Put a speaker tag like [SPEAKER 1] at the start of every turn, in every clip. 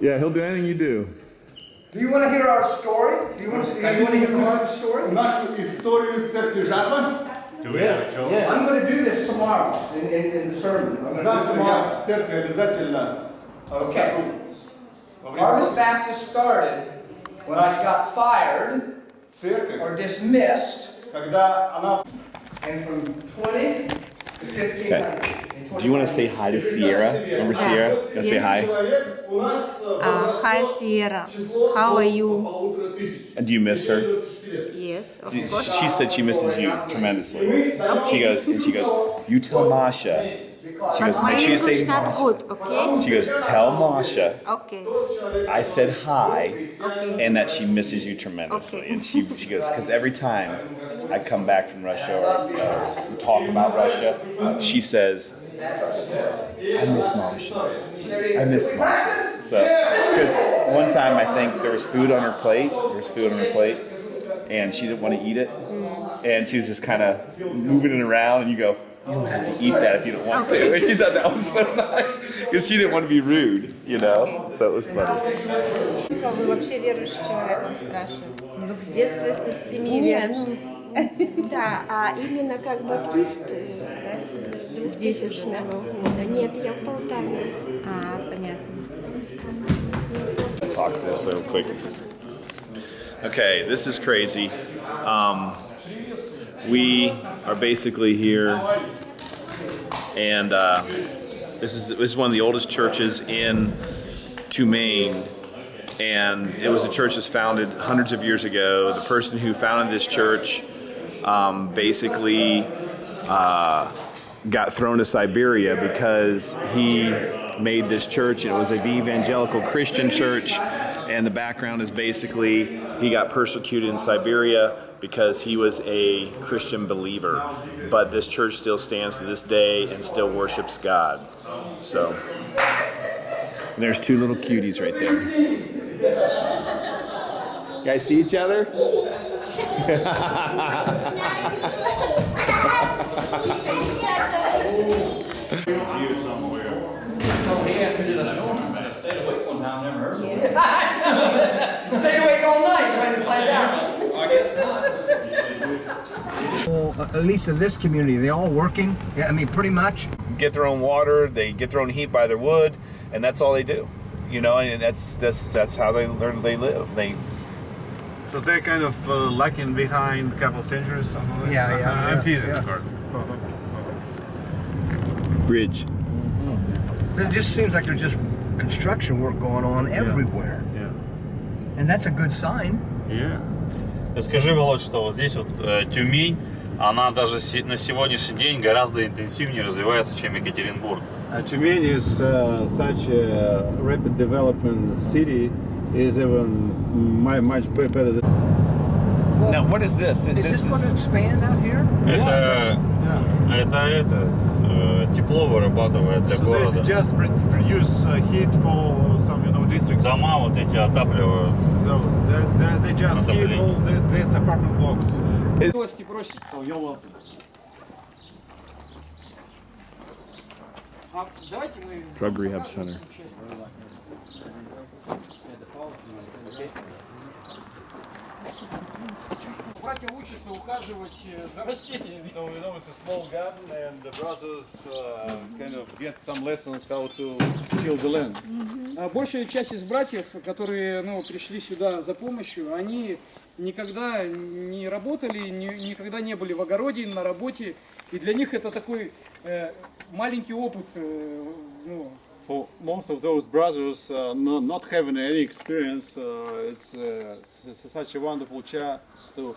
[SPEAKER 1] Yeah, he'll do anything you do.
[SPEAKER 2] Do you want to hear our story? Do you want to hear our story?
[SPEAKER 3] Нашу историю церкви Жатва.
[SPEAKER 4] Do we have a show?
[SPEAKER 2] I'm going to do this tomorrow in the sermon. I'm going to do
[SPEAKER 3] Завтра
[SPEAKER 2] it
[SPEAKER 3] я
[SPEAKER 2] tomorrow.
[SPEAKER 3] в церкви обязательно расскажу.
[SPEAKER 2] Harvest Baptist started when I got fired
[SPEAKER 3] Церковь,
[SPEAKER 2] or dismissed,
[SPEAKER 3] когда она...
[SPEAKER 2] and from 20 to 1500.
[SPEAKER 1] Do you want to say hi to Sierra? Remember Sierra? You want to say hi?
[SPEAKER 3] Человек у нас
[SPEAKER 5] Hi Sierra, how are you?
[SPEAKER 1] And do you miss her?
[SPEAKER 5] Yes, of
[SPEAKER 1] She
[SPEAKER 5] course.
[SPEAKER 1] said she misses you tremendously. She goes, you tell Masha. She goes,
[SPEAKER 5] But my
[SPEAKER 1] make sure you say
[SPEAKER 5] English not
[SPEAKER 1] Masha.
[SPEAKER 5] good, okay?
[SPEAKER 1] She goes, tell Masha
[SPEAKER 5] Okay,
[SPEAKER 1] I said hi
[SPEAKER 5] okay.
[SPEAKER 1] and that she misses you tremendously.
[SPEAKER 5] Okay.
[SPEAKER 1] And she goes, because every time I come back from Russia or we talk about Russia, she says, I miss Masha. I miss Masha. So, because one time I think there was food on her plate, and she didn't want to eat it. And she was just kind of moving it around, and you go, you don't have to eat that if you don't want to. And she thought that was so nice, because she didn't want to be rude, you know? So it was funny.
[SPEAKER 5] Вы вообще верующий человек, он спрашивает. Ну, с детства, если с 7
[SPEAKER 6] Не,
[SPEAKER 5] лет.
[SPEAKER 6] да, а именно как баптист с 2000-го года. Нет, я в Полтаве.
[SPEAKER 5] А, понятно.
[SPEAKER 1] Talk this real quick. Okay, this is crazy. We are basically here, and this is one of the oldest churches in Tumain, and it was a church that's founded hundreds of years ago. The person who founded this church basically got thrown to Siberia because he made this church, and it was an evangelical Christian church, and the background is basically he got persecuted in Siberia because he was a Christian believer, but this church still stands to this day and still worships God. So, and there's two little cuties right there. You guys see each other?
[SPEAKER 4] He asked me did I snore, and I said I stayed awake one time, never heard of it.
[SPEAKER 2] Stayed awake all night trying to find out.
[SPEAKER 4] I guess not.
[SPEAKER 2] Well, at least in this community, they all working. Yeah, I mean, pretty much.
[SPEAKER 1] Get their own water, they get their own heat by their wood, and that's all they do. You know, and that's how they learn they live.
[SPEAKER 3] So they're kind of lacking behind a couple of centuries, something like that.
[SPEAKER 2] Yeah.
[SPEAKER 3] I'm teasing,
[SPEAKER 2] yeah.
[SPEAKER 3] of course.
[SPEAKER 1] Bridge.
[SPEAKER 2] It just seems like there's just construction work going on everywhere.
[SPEAKER 3] Yeah.
[SPEAKER 2] And that's a good sign.
[SPEAKER 3] Yeah.
[SPEAKER 7] Скажи, Володь, что вот здесь вот Тюмень, она даже на сегодняшний день гораздо интенсивнее развивается, чем Екатеринбург.
[SPEAKER 3] Tumen is such a rapid development city, is even much better than...
[SPEAKER 1] Now, what is this?
[SPEAKER 2] Is this going to expand out here?
[SPEAKER 7] Это тепло вырабатывает для
[SPEAKER 3] So
[SPEAKER 7] города.
[SPEAKER 3] they just produce heat for some, districts.
[SPEAKER 7] Дома вот эти отапливают.
[SPEAKER 3] So they just heat all these apartment blocks.
[SPEAKER 8] Гости просят. А давайте мы...
[SPEAKER 1] Drug Rehab Center.
[SPEAKER 8] Братья учатся ухаживать за растениями.
[SPEAKER 3] So it's a small garden, and the brothers kind of get some lessons how to till the land.
[SPEAKER 8] Большая часть из братьев, которые пришли сюда за помощью, они никогда не работали, никогда не были в огороде, на работе. И для них это такой маленький опыт.
[SPEAKER 3] For most of those brothers not having any experience, it's such a wonderful chance to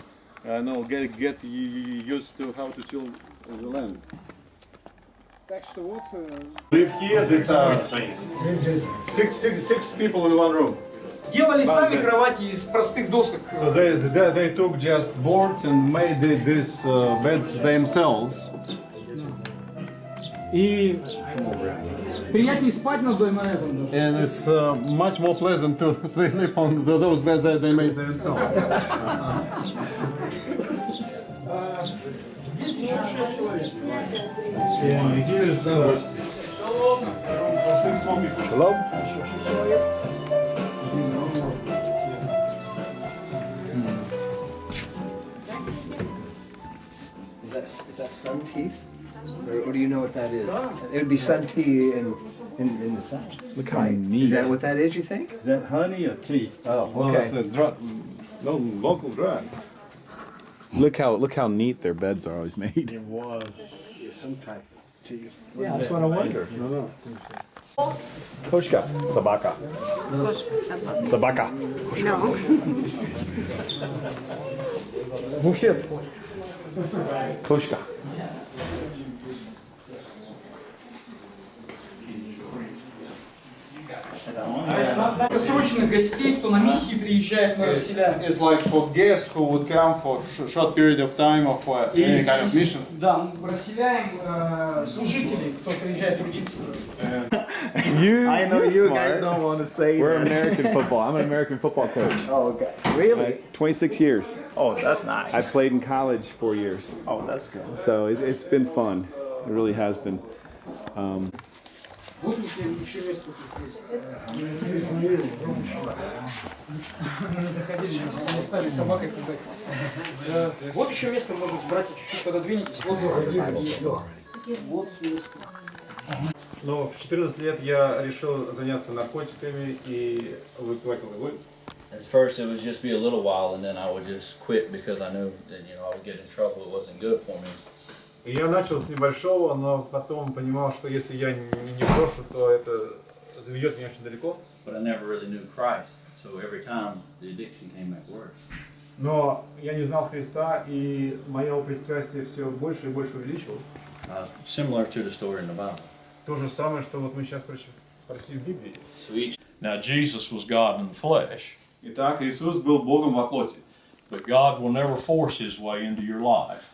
[SPEAKER 3] get used to how to till the land.
[SPEAKER 8] Так что вот...
[SPEAKER 3] Live here, these are six people in one room.
[SPEAKER 8] Делали сами кровати из простых досок.
[SPEAKER 3] So they took just boards and made these beds themselves.
[SPEAKER 8] И приятнее спать на этом.
[SPEAKER 3] And it's much more pleasant to sleep on those beds that they made themselves.
[SPEAKER 8] Здесь еще 6 человек.
[SPEAKER 3] And here's
[SPEAKER 1] Hello?
[SPEAKER 8] Еще 6 человек.
[SPEAKER 2] Is that sun tea? Or do you know what that is? It would be sun tea in the south.
[SPEAKER 1] Look how neat.
[SPEAKER 2] Is that what that is, you think?
[SPEAKER 3] Is that honey or tea?
[SPEAKER 2] Oh,
[SPEAKER 3] Well,
[SPEAKER 2] okay.
[SPEAKER 3] it's a drug, no local drug.
[SPEAKER 1] Look how neat their beds are always made.
[SPEAKER 3] It was some type of tea.
[SPEAKER 2] Yeah, that's what I wonder.
[SPEAKER 3] No.
[SPEAKER 1] Koshka. Собака. Собака.
[SPEAKER 5] No.
[SPEAKER 1] Буфет. Koshka.
[SPEAKER 8] Краткосрочных гостей, кто на миссии приезжает, мы расселяем.
[SPEAKER 3] It's like for guests who would come for short period of time of any kind of mission.
[SPEAKER 8] Да, мы расселяем служителей, кто приезжает трудиться.
[SPEAKER 1] I
[SPEAKER 9] know you guys don't want to say
[SPEAKER 1] We're
[SPEAKER 9] that.
[SPEAKER 1] American football. I'm an American football coach.
[SPEAKER 9] Oh, okay. Really?
[SPEAKER 1] 26 years.
[SPEAKER 9] Oh, that's
[SPEAKER 1] I
[SPEAKER 9] nice.
[SPEAKER 1] played in college 4 years.
[SPEAKER 9] Oh, that's good.
[SPEAKER 1] So it's been fun. It really has been.
[SPEAKER 8] Вот еще место тут есть. Мы не заходили, не стали собакой ходить. Вот еще место, может, братья, чуть-чуть пододвинетесь. Вот место.
[SPEAKER 3] Но в 14 лет я решил заняться наркотиками и выпивать алкоголь.
[SPEAKER 4] At first, it would just be a little while, and then I would just quit because I knew that I would get in trouble. It wasn't good for me.
[SPEAKER 3] И я начал с небольшого, но потом понимал, что если я не брошу, то это заведет меня очень далеко.
[SPEAKER 4] But I never really knew Christ, so every time the addiction came back worse.
[SPEAKER 3] Но я не знал Христа, и мое пристрастие все больше и больше увеличилось.
[SPEAKER 4] Similar to the story in the Bible.
[SPEAKER 3] То же самое, что вот мы сейчас прочли в Библии.
[SPEAKER 4] So each,
[SPEAKER 10] Now, Jesus was God in the flesh,
[SPEAKER 3] Итак, Иисус был Богом во плоти.
[SPEAKER 10] but God will never force his way into your life.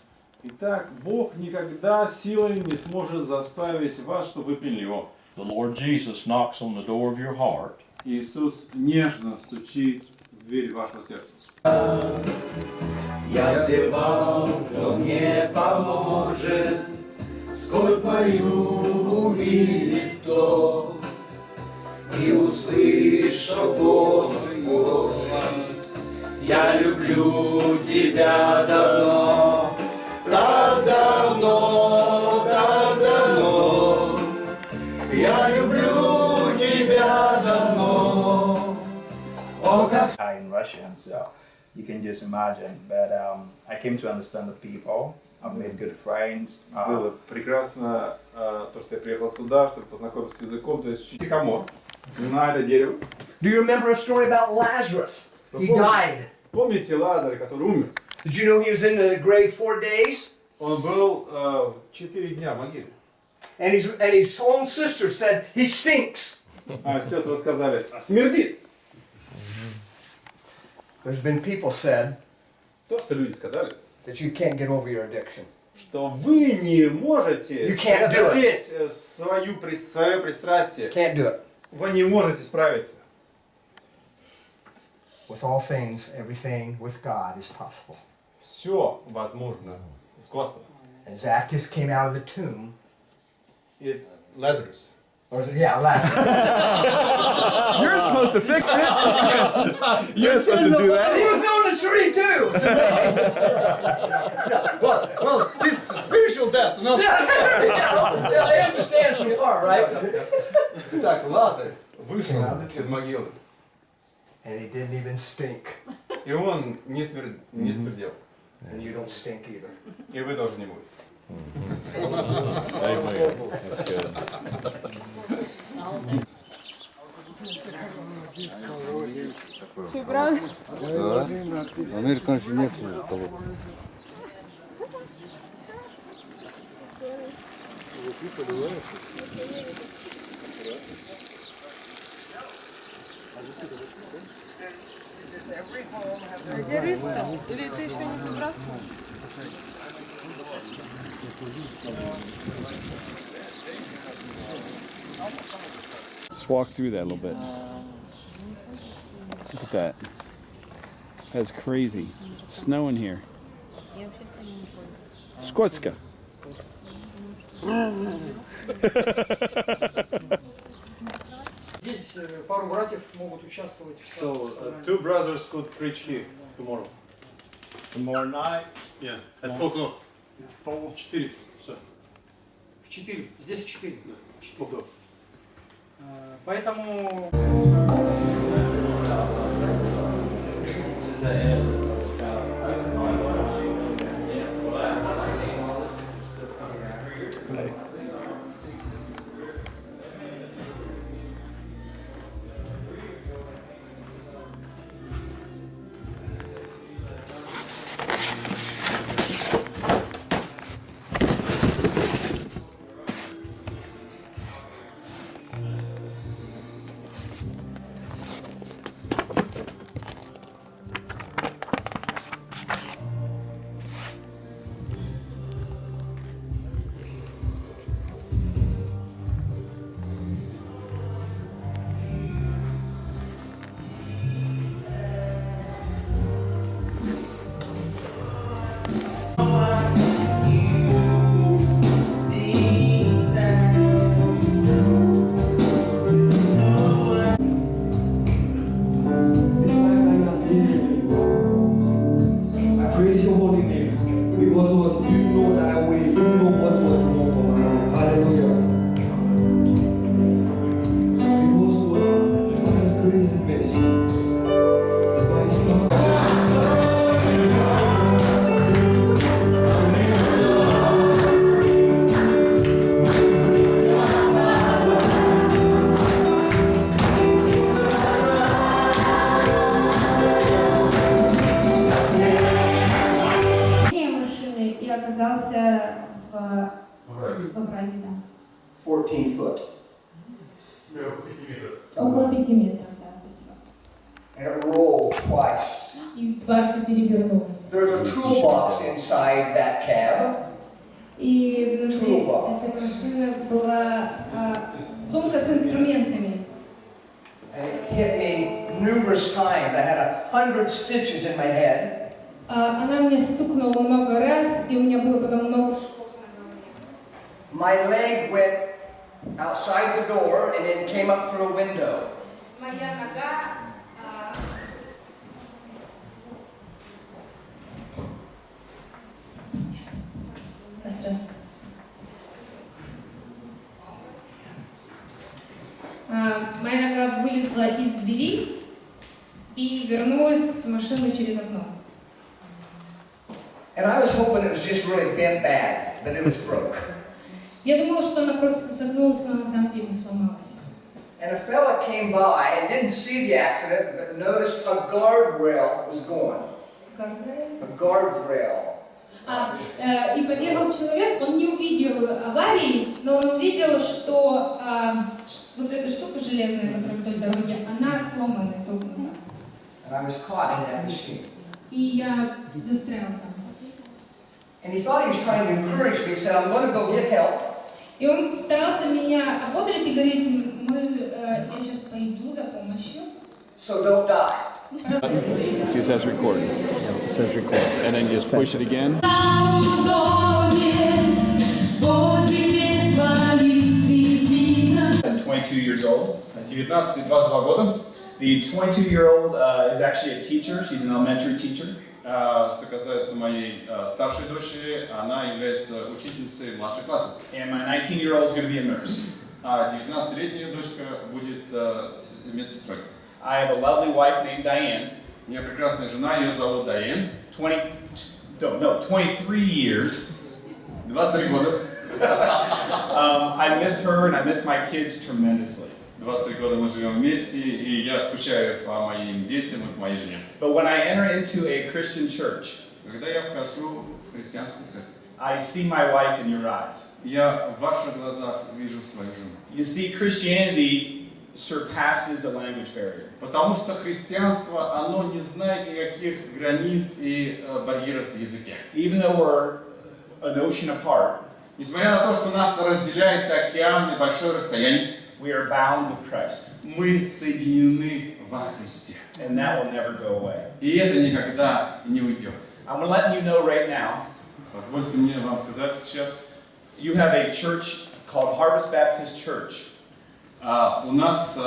[SPEAKER 3] Итак, Бог никогда силой не сможет заставить вас, чтобы вы приняли Его.
[SPEAKER 10] The Lord Jesus knocks on the door of your heart.
[SPEAKER 3] Иисус нежно стучит в дверь вашего сердца.
[SPEAKER 9] Я взывал, кто мне поможет, скорбь мою увидит кто, и услышал Божий голос. Я люблю тебя давно, так давно, так давно. Я люблю тебя давно. In Russian, so you can just imagine. But I came to understand the people. I've made good friends.
[SPEAKER 3] Было прекрасно то, что я приехал сюда, чтобы познакомиться с языком, то есть сикамор, на это дерево.
[SPEAKER 2] Do you remember a story about Lazarus? He died.
[SPEAKER 3] Помните Лазаря, который умер?
[SPEAKER 2] Did you know he was in the grave 4 days?
[SPEAKER 3] Он был 4 дня в могиле.
[SPEAKER 2] And his own sister said, he stinks.
[SPEAKER 3] А сестры сказали, смердит.
[SPEAKER 2] There's been people said
[SPEAKER 3] То, что люди сказали,
[SPEAKER 2] that you can't get over your addiction.
[SPEAKER 3] что вы не можете
[SPEAKER 2] You can't do it.
[SPEAKER 3] преодолеть свое пристрастие.
[SPEAKER 2] Can't do it.
[SPEAKER 3] Вы не можете справиться.
[SPEAKER 2] With all things, everything with God is possible.
[SPEAKER 3] Все возможно с Господом.
[SPEAKER 2] And Zacchaeus came out of the tomb.
[SPEAKER 3] И Лазарус.
[SPEAKER 2] Or yeah, Lazarus.
[SPEAKER 1] You're supposed to fix it. You're supposed to do that.
[SPEAKER 2] He was on the tree too.
[SPEAKER 3] Well, this spiritual death, no?
[SPEAKER 2] Yeah, I understand so far, right?
[SPEAKER 3] Итак, Лазарь вышел из могилы.
[SPEAKER 2] And he didn't even stink.
[SPEAKER 3] И он не смердел.
[SPEAKER 2] And you don't stink either.
[SPEAKER 3] И вы тоже не будете.
[SPEAKER 1] That's good.
[SPEAKER 9] Американцы нет того.
[SPEAKER 5] Где Риста? Или ты еще не собрался?
[SPEAKER 1] Just walk through that a little bit. Look at that. That's crazy. It's snowing here. Skotska.
[SPEAKER 8] Здесь пару братьев могут участвовать в
[SPEAKER 3] So,
[SPEAKER 8] собрании.
[SPEAKER 3] 2 brothers could preach here tomorrow.
[SPEAKER 9] Tomorrow night.
[SPEAKER 3] Yeah, at 4 o'clock. 4. Все.
[SPEAKER 8] В 4. Здесь 4. Поэтому...
[SPEAKER 5] И оказался в Браге, да.
[SPEAKER 2] 14 foot.
[SPEAKER 5] Около 5 метров, да, спасибо.
[SPEAKER 2] And it rolled twice.
[SPEAKER 5] И дважды перевернулась.
[SPEAKER 2] There's a toolbox inside that cab.
[SPEAKER 5] И внутри
[SPEAKER 2] Toolbox.
[SPEAKER 5] этой машины была сумка с инструментами.
[SPEAKER 2] And it hit me numerous times. I had 100 stitches in my head.
[SPEAKER 5] Она мне стукнула много раз, и у меня было потом много швов на голове.
[SPEAKER 2] My leg went outside the door and then came up through a window.
[SPEAKER 5] Моя нога моя нога вылезла из двери и вернулась в машину через окно.
[SPEAKER 2] And I was hoping it was just really bent bad, that it was broke.
[SPEAKER 5] Я думала, что она просто согнулась, но на самом деле сломалась.
[SPEAKER 2] And a fella came by and didn't see the accident, but noticed a guardrail was gone. A guardrail.
[SPEAKER 5] И подъехал человек, он не увидел аварии, но он увидел, что вот эта штука железная, которая вдоль дороги, она сломана, согнута.
[SPEAKER 2] And I was caught in that machine.
[SPEAKER 5] И я застряла там.
[SPEAKER 2] And he thought he was trying to encourage me. He said, I'm going to go get help.
[SPEAKER 5] И он старался меня ободрить и говорить, я сейчас пойду за помощью.
[SPEAKER 2] So don't die.
[SPEAKER 1] See, it says record.
[SPEAKER 2] It says record.
[SPEAKER 1] And then just push it again.
[SPEAKER 11] 22 years old.
[SPEAKER 7] 19 и 22 года.
[SPEAKER 11] The 22-year-old is actually a teacher. She's an elementary teacher.
[SPEAKER 7] Что касается моей старшей дочери, она является учительницей младших классов.
[SPEAKER 11] And my 19-year-old is going to be a nurse.
[SPEAKER 7] А 19-летняя дочка будет медсестрой.
[SPEAKER 11] I have a lovely wife named Diane.
[SPEAKER 7] У меня прекрасная жена, ее зовут Дайен.
[SPEAKER 11] 23 years.
[SPEAKER 7] 23 года.
[SPEAKER 11] I miss her and I miss my kids tremendously.
[SPEAKER 7] 23 года мы живем вместе, и я скучаю по моим детям и по моей жене.
[SPEAKER 11] But when I enter into a Christian church,
[SPEAKER 7] Когда я вхожу в христианскую церковь,
[SPEAKER 11] I see my wife in your eyes.
[SPEAKER 7] я в ваших глазах вижу свою жену.
[SPEAKER 11] You see, Christianity surpasses a language barrier.
[SPEAKER 7] Потому что христианство, оно не знает никаких границ и барьеров в языке.
[SPEAKER 11] Even though we're an ocean apart,
[SPEAKER 7] Несмотря на то, что нас разделяет океан и большое расстояние,
[SPEAKER 11] we are bound with Christ.
[SPEAKER 7] мы соединены во Христе.
[SPEAKER 11] And that will never go away.
[SPEAKER 7] И это никогда не уйдет.
[SPEAKER 11] I'm letting you know right now,
[SPEAKER 7] Позвольте мне вам сказать сейчас,
[SPEAKER 11] you have a church called Harvest Baptist Church.
[SPEAKER 12] У нас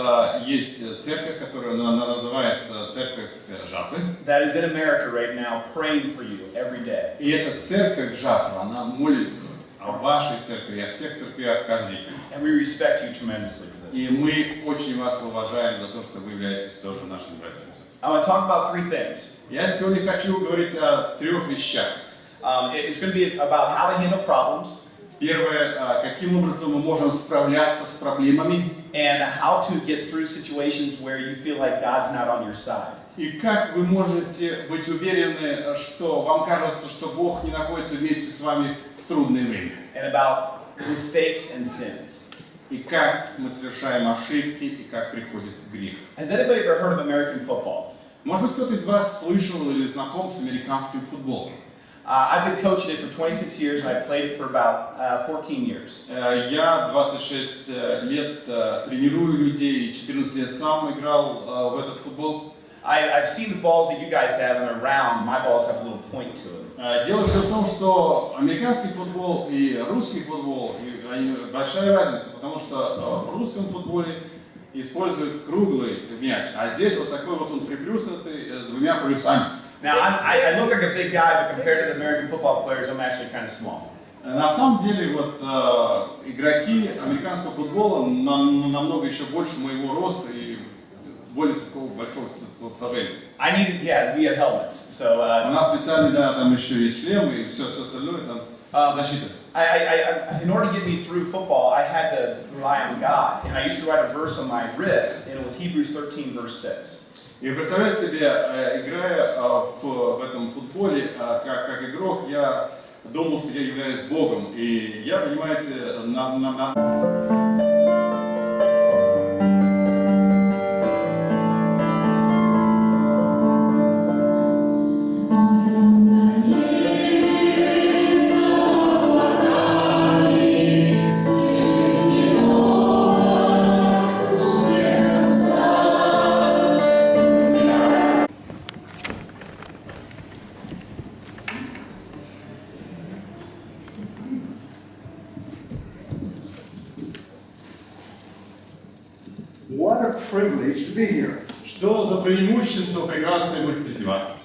[SPEAKER 12] есть церковь, которая называется Церковь Жатвы.
[SPEAKER 11] That is in America right now, praying for you every day.
[SPEAKER 12] И эта церковь Жатва, она молится о вашей церкви, о всех церквях каждый день.
[SPEAKER 11] And we respect you tremendously for this.
[SPEAKER 12] И мы очень вас уважаем за то, что вы являетесь тоже нашими братьями.
[SPEAKER 11] I want to talk about three things.
[SPEAKER 12] Я сегодня хочу говорить о 3 вещах.
[SPEAKER 11] It's going to be about how to handle problems.
[SPEAKER 12] Первое, каким образом мы можем справляться с проблемами.
[SPEAKER 11] And how to get through situations where you feel like God's not on your side.
[SPEAKER 12] И как вы можете быть уверены, что вам кажется, что Бог не находится вместе с вами в трудное время.
[SPEAKER 11] And about mistakes and sins.
[SPEAKER 12] И как мы совершаем ошибки, и как приходит грех.
[SPEAKER 11] Has anybody ever heard of American football?
[SPEAKER 12] Может быть, кто-то из вас слышал или знаком с американским футболом?
[SPEAKER 11] I've been coaching it for 26 years, and I played it for about 14 years.
[SPEAKER 12] Я 26 лет тренирую людей, 14 лет сам играл в этот футбол.
[SPEAKER 11] I've seen the balls that you guys have, and they're round. My balls have a little point to them.
[SPEAKER 12] Дело все в том, что американский футбол и русский футбол, большая разница, потому что в русском футболе используют круглый мяч, а здесь вот такой вот он приплюснутый с 2 полюсами.
[SPEAKER 11] Now, I look like a big guy, but compared to the American football players, I'm actually kind of small.
[SPEAKER 12] На самом деле, вот игроки американского футбола намного еще больше моего роста и более такого большого сложения.
[SPEAKER 11] We have helmets, so.
[SPEAKER 12] У нас специально, да, там еще есть шлемы и все остальное там защита.
[SPEAKER 11] In order to get me through football, I had to rely on God, and I used to write a verse on my wrist, and it was Hebrews 13, verse 6.
[SPEAKER 12] И представляете себе, играя в этом футболе, как игрок, я думал, что я являюсь Богом. И я, понимаете,
[SPEAKER 2] What a privilege to be here.
[SPEAKER 12] Что за преимущество прекрасное быть среди вас?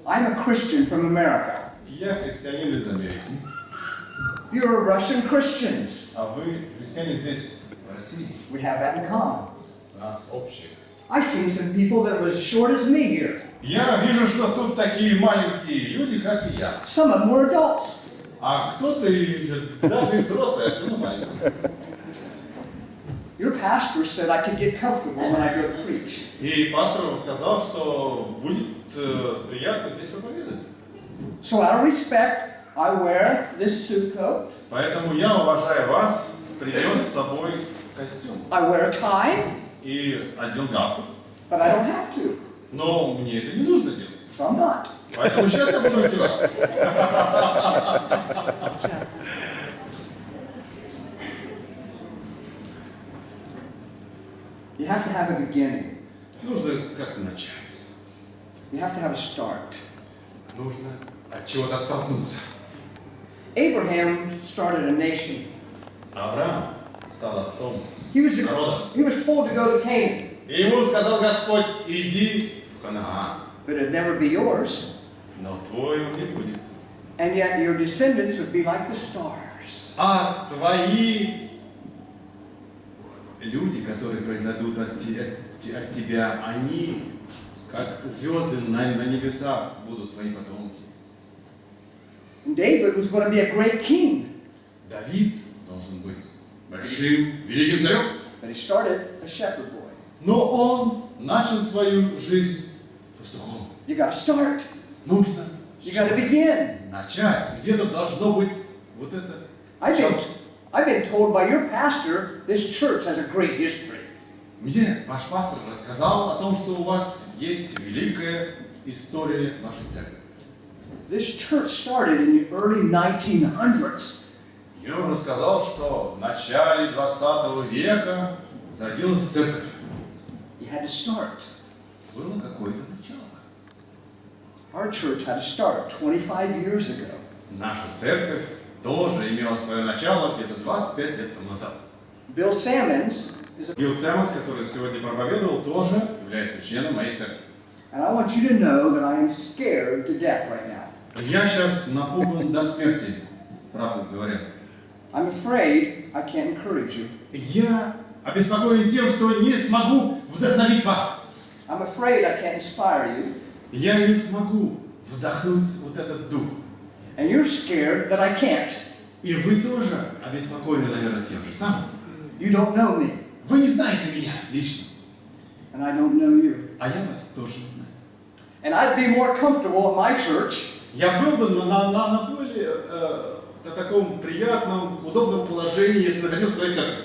[SPEAKER 2] I'm a Christian from America.
[SPEAKER 12] Я христианин из Америки.
[SPEAKER 2] You're Russian Christians.
[SPEAKER 12] А вы христиане здесь, в России.
[SPEAKER 2] We have that in common.
[SPEAKER 12] У нас общее.
[SPEAKER 2] I've seen some people that were as short as me here.
[SPEAKER 12] Я вижу, что тут такие маленькие люди, как и я.
[SPEAKER 2] Some of them were adults.
[SPEAKER 12] А кто-то даже и взрослый, а все равно маленький.
[SPEAKER 2] Your pastor said I could get comfortable when I go to preach.
[SPEAKER 12] И пастор сказал, что будет приятно здесь проповедовать.
[SPEAKER 2] So out of respect, I wear this suit coat.
[SPEAKER 12] Поэтому я, уважая вас, принес с собой костюм.
[SPEAKER 2] I wear a tie.
[SPEAKER 12] И одел галстук.
[SPEAKER 2] But I don't have to.
[SPEAKER 12] Но мне это не нужно делать.
[SPEAKER 2] So I'm not.
[SPEAKER 12] Поэтому сейчас я буду одеваться.
[SPEAKER 2] You have to have a beginning.
[SPEAKER 12] Нужно как-то начать.
[SPEAKER 2] You have to have a start.
[SPEAKER 12] Нужно от чего-то оттолкнуться.
[SPEAKER 2] Abraham started a nation.
[SPEAKER 12] Авраам стал отцом
[SPEAKER 2] He was told to go to Canaan.
[SPEAKER 12] И ему сказал Господь, иди в Ханаан.
[SPEAKER 2] But it'd never be yours.
[SPEAKER 12] Но твой он не будет.
[SPEAKER 2] And yet your descendants would be like the stars.
[SPEAKER 12] А твои люди, которые произойдут от тебя, они, как звезды на небесах, будут твои потомки.
[SPEAKER 2] And David was going to be a great king.
[SPEAKER 12] Давид должен быть большим, великим царем.
[SPEAKER 2] But he started a shepherd boy.
[SPEAKER 12] Но он начал свою жизнь пастухом.
[SPEAKER 2] You got to start.
[SPEAKER 12] Нужно
[SPEAKER 2] You got to begin.
[SPEAKER 12] начать. Где-то должно быть вот это.
[SPEAKER 2] I've been told by your pastor this church has a great history.
[SPEAKER 12] Мне ваш пастор рассказал о том, что у вас есть великая история вашей церкви.
[SPEAKER 2] This church started in the early 1900s.
[SPEAKER 12] И он рассказал, что в начале 20 века зародилась церковь.
[SPEAKER 2] You had to start.
[SPEAKER 12] Было какое-то начало.
[SPEAKER 2] Our church had to start 25 years ago.
[SPEAKER 12] Наша церковь тоже имела свое начало где-то 25 лет тому назад.
[SPEAKER 2] Bill Sammons is a...
[SPEAKER 12] Билл Сэммонс, который сегодня проповедовал, тоже является членом моей церкви.
[SPEAKER 2] And I want you to know that I am scared to death right now.
[SPEAKER 12] Я сейчас напуган до смерти, правду говоря.
[SPEAKER 2] I'm afraid I can't encourage you.
[SPEAKER 12] Я обеспокоен тем, что не смогу вдохновить вас.
[SPEAKER 2] I'm afraid I can't inspire you.
[SPEAKER 12] Я не смогу вдохнуть вот этот дух.
[SPEAKER 2] And you're scared that I can't.
[SPEAKER 12] И вы тоже обеспокоены, наверное, тем же самым.
[SPEAKER 2] You don't know me.
[SPEAKER 12] Вы не знаете меня лично.
[SPEAKER 2] And I don't know you.
[SPEAKER 12] А я вас тоже не знаю.
[SPEAKER 2] And I'd be more comfortable at my church.
[SPEAKER 12] Я был бы на более таком приятном, удобном положении, если находился в своей церкви.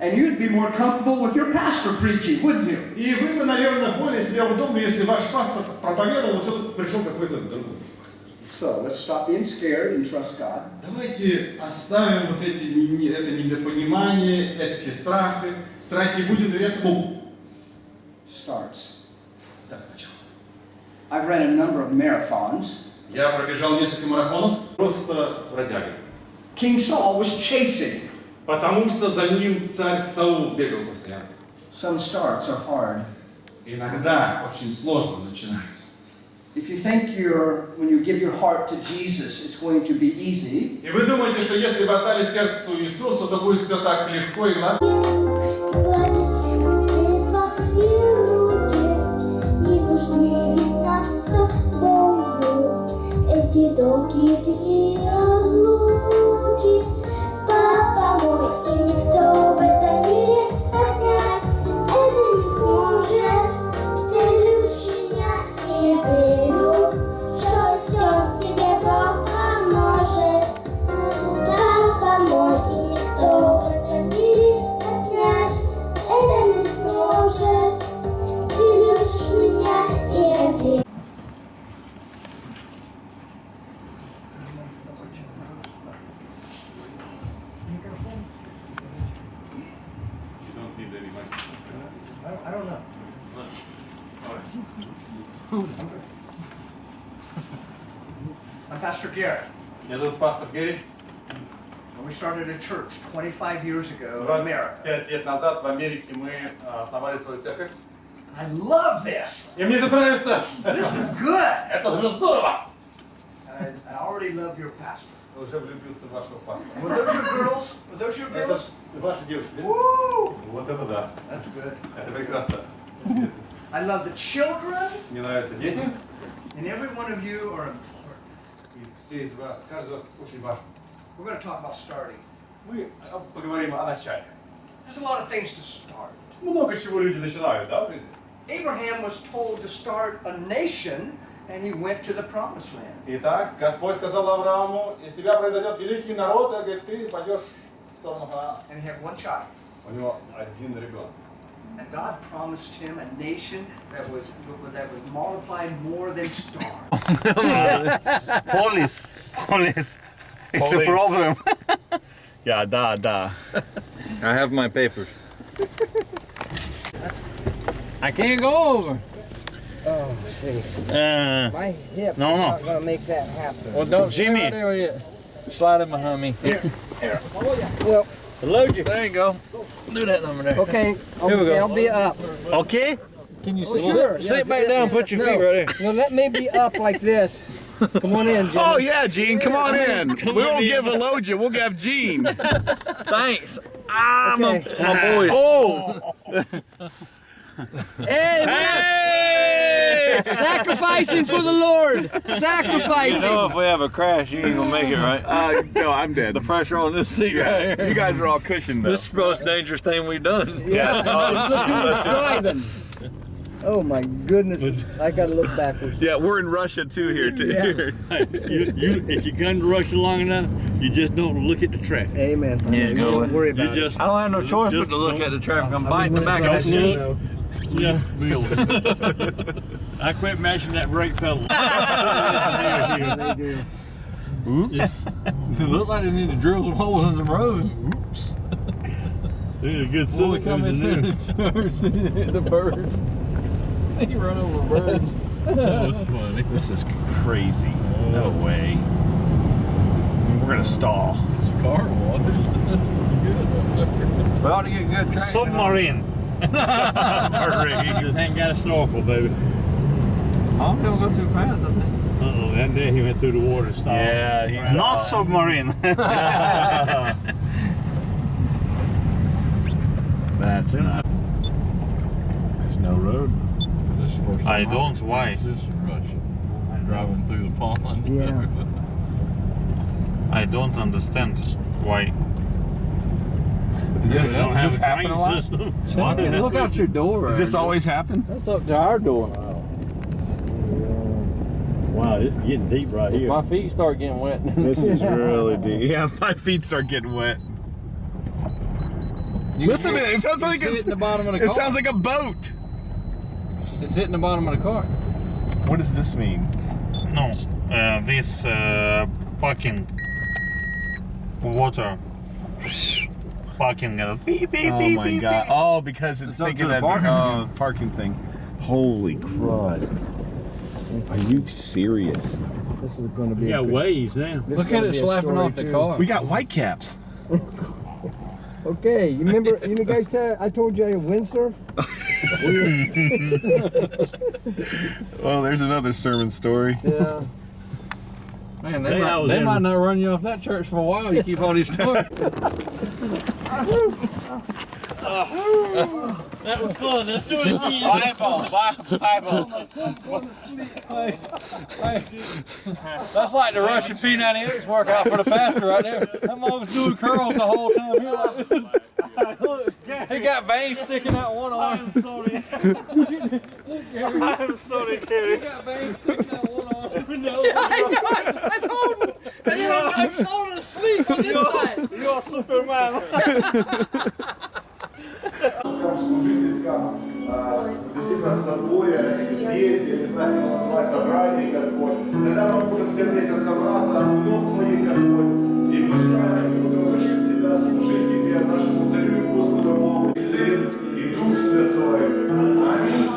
[SPEAKER 2] And you'd be more comfortable with your pastor preaching, wouldn't you?
[SPEAKER 12] И вы бы, наверное, более себе удобны, если ваш пастор проповедовал, но все-таки пришел какой-то другой.
[SPEAKER 2] So let's stop being scared and trust God.
[SPEAKER 12] Давайте оставим вот это недопонимание, эти страхи и будем доверяться Богу.
[SPEAKER 2] Starts.
[SPEAKER 12] Так, начало.
[SPEAKER 2] I've ran a number of marathons.
[SPEAKER 12] Я пробежал несколько марафонов, просто бродяга.
[SPEAKER 2] King Saul was chasing.
[SPEAKER 12] Потому что за ним царь Саул бегал постоянно.
[SPEAKER 2] Some starts are hard.
[SPEAKER 12] Иногда очень сложно начинается.
[SPEAKER 2] If you think when you give your heart to Jesus, it's going to be easy.
[SPEAKER 12] И вы думаете, что если вы отдали сердцу Иисусу, то будет все так легко и гладко?
[SPEAKER 13] Эти долгие разлуки, папа мой, и никто в этом мире отнять это не сможет. Ты любишь меня, и я верю, что все тебе Бог поможет. Папа мой, и никто в этом мире отнять это не сможет. Ты любишь меня, и я верю.
[SPEAKER 2] I don't know. I'm Pastor Garrett.
[SPEAKER 12] Меня зовут пастор Герри.
[SPEAKER 2] And we started a church 25 years ago in America.
[SPEAKER 12] 25 лет назад в Америке мы основали свою церковь.
[SPEAKER 2] I love this.
[SPEAKER 12] И мне это нравится.
[SPEAKER 2] This is good.
[SPEAKER 12] Это уже здорово.
[SPEAKER 2] I already love your pastor.
[SPEAKER 12] Уже влюбился в вашего пастора.
[SPEAKER 2] Were those your girls? Were those your
[SPEAKER 12] Это
[SPEAKER 2] girls?
[SPEAKER 12] ваши девушки, да?
[SPEAKER 2] Woo!
[SPEAKER 12] Вот это да.
[SPEAKER 2] That's good.
[SPEAKER 12] Это прекрасно.
[SPEAKER 2] I love the children,
[SPEAKER 12] Мне нравятся дети.
[SPEAKER 2] and every one of you are important.
[SPEAKER 12] И все из вас, каждый из вас очень важен.
[SPEAKER 2] We're going to talk about starting.
[SPEAKER 12] Мы поговорим о начале.
[SPEAKER 2] There's a lot of things to start.
[SPEAKER 12] Много чего люди начинают, да, в жизни?
[SPEAKER 2] Abraham was told to start a nation, and he went to the promised land.
[SPEAKER 12] Итак, Господь сказал Аврааму, из тебя произойдет великий народ, и говорит, ты пойдешь в сторону Ханаана.
[SPEAKER 2] And he had one child.
[SPEAKER 12] У него один ребенок.
[SPEAKER 2] And God promised him a nation that was multiplied more than stars.
[SPEAKER 7] Police. It's a problem.
[SPEAKER 1] Yeah, da.
[SPEAKER 4] I have my papers. I can't go over.
[SPEAKER 14] Oh, see. My hip
[SPEAKER 7] no.
[SPEAKER 14] is not going to make that happen.
[SPEAKER 4] Well, don't
[SPEAKER 7] Jimmy.
[SPEAKER 4] slide there yet. Slide in behind me. Here.
[SPEAKER 14] Well,
[SPEAKER 4] Load you. There you go. Do that number there.
[SPEAKER 14] okay,
[SPEAKER 4] Here we go.
[SPEAKER 14] I'll be up.
[SPEAKER 7] Okay?
[SPEAKER 4] Can you
[SPEAKER 14] Oh,
[SPEAKER 4] sit?
[SPEAKER 14] sure.
[SPEAKER 4] Sit
[SPEAKER 14] Yeah,
[SPEAKER 4] back
[SPEAKER 14] yeah,
[SPEAKER 4] down. Put your
[SPEAKER 14] no.
[SPEAKER 4] feet right there.
[SPEAKER 14] No, let me be up like this. Come on in, Jimmy.
[SPEAKER 1] Oh yeah, Gene, come on in. We won't give load you. We'll give Gene.
[SPEAKER 4] Thanks. Ah,
[SPEAKER 14] Okay.
[SPEAKER 4] my boys.
[SPEAKER 1] Oh.
[SPEAKER 14] Hey! Sacrificing for the Lord.
[SPEAKER 4] You
[SPEAKER 14] Sacrificing.
[SPEAKER 4] know, if we have a crash, you ain't gonna make it, right?
[SPEAKER 1] No, I'm dead.
[SPEAKER 4] The pressure on this seat right here.
[SPEAKER 1] You guys are all cushioned though.
[SPEAKER 4] This is the most dangerous thing we've done.
[SPEAKER 14] Yeah. Look who's driving. Oh my goodness! I gotta look backwards.
[SPEAKER 1] Yeah, we're in Russia too here.
[SPEAKER 10] If you come to Russia long enough, you just don't look at the traffic.
[SPEAKER 14] Amen.
[SPEAKER 4] Yeah, go
[SPEAKER 14] Don't worry
[SPEAKER 10] You
[SPEAKER 14] about it.
[SPEAKER 10] just
[SPEAKER 4] I don't have no choice but
[SPEAKER 10] Just
[SPEAKER 4] to look
[SPEAKER 10] don't-
[SPEAKER 4] at the traffic. I'm biting the back of that
[SPEAKER 14] Don't
[SPEAKER 4] seat.
[SPEAKER 14] look.
[SPEAKER 10] yeah. I quit mashing that brake pedal.
[SPEAKER 14] They do.
[SPEAKER 10] Oops.
[SPEAKER 4] It looked like they need to drill some holes in some road.
[SPEAKER 10] There's a good
[SPEAKER 4] Before we
[SPEAKER 10] sight.
[SPEAKER 4] come in
[SPEAKER 10] There's a
[SPEAKER 4] there,
[SPEAKER 10] new.
[SPEAKER 4] the bird. He run over a bird.
[SPEAKER 10] That was funny.
[SPEAKER 1] This is crazy. No way. We're gonna stall.
[SPEAKER 10] car was.
[SPEAKER 14] We ought to get good traction.
[SPEAKER 7] Submarine. Submarine.
[SPEAKER 10] Just ain't got a snorkel, baby.
[SPEAKER 14] I'm gonna go too fast, I think.
[SPEAKER 10] Uh-oh, that day he went through the water and stopped.
[SPEAKER 1] Yeah, he's
[SPEAKER 7] Not submarine.
[SPEAKER 1] That's not. There's no road.
[SPEAKER 10] This is the first
[SPEAKER 7] I
[SPEAKER 10] time
[SPEAKER 7] don't. Why?
[SPEAKER 10] This in Russia. Driving through the pond.
[SPEAKER 14] Yeah.
[SPEAKER 7] I don't understand why.
[SPEAKER 1] Does
[SPEAKER 10] They don't have
[SPEAKER 1] this
[SPEAKER 10] a
[SPEAKER 1] happen
[SPEAKER 10] train
[SPEAKER 1] a lot?
[SPEAKER 10] system.
[SPEAKER 14] Look out your door.
[SPEAKER 1] Does this always happen?
[SPEAKER 14] That's up to our door.
[SPEAKER 10] Wow, this is getting deep right here.
[SPEAKER 14] My feet start getting wet.
[SPEAKER 1] This is really deep. Yeah, my feet start getting wet. Listen to it. It sounds like
[SPEAKER 14] hitting the bottom of the
[SPEAKER 1] it
[SPEAKER 14] car.
[SPEAKER 1] sounds like a boat.
[SPEAKER 14] It's hitting the bottom of the car.
[SPEAKER 1] What does this mean?
[SPEAKER 7] No, this parking water. Parking. Beep, beep,
[SPEAKER 1] Oh
[SPEAKER 7] beep,
[SPEAKER 1] my
[SPEAKER 7] beep,
[SPEAKER 1] god.
[SPEAKER 7] beep.
[SPEAKER 1] Oh, because it's
[SPEAKER 14] up
[SPEAKER 1] thinking
[SPEAKER 14] to the
[SPEAKER 1] that parking thing. Holy crud. Are you serious?
[SPEAKER 14] This is going to be.
[SPEAKER 10] You got waves now.
[SPEAKER 14] Look at it slapping off the car.
[SPEAKER 1] We got white caps.
[SPEAKER 14] Okay, you remember? You guys, I told you I windsurf.
[SPEAKER 1] Well, there's another sermon story.
[SPEAKER 14] Yeah. Man,
[SPEAKER 10] Hey, I was
[SPEAKER 14] they
[SPEAKER 10] in-
[SPEAKER 14] might not run you off that church for a while. You keep all these stories.
[SPEAKER 10] That was fun. Let's do it again.
[SPEAKER 7] Bible.
[SPEAKER 14] That's like the Russian P90X workout for the pastor right there. That mom was doing curls the whole time. He got veins sticking out one arm.
[SPEAKER 10] I'm sorry. I'm sorry,
[SPEAKER 14] He
[SPEAKER 10] Kerry.
[SPEAKER 14] got veins sticking out one arm.
[SPEAKER 10] No.
[SPEAKER 14] That's holding. And then I'm falling asleep on this side.
[SPEAKER 10] You're Superman.
[SPEAKER 15] служительском действительно соборе, съезде, не знаю, как называть, собрании, Господь. Когда мы можем все вместе собраться в ног Твоих, Господь, и почитаем, и будем решить себя служить Тебе, нашему Царю и Господу Богу, и Сын, и Дух Святой. Аминь.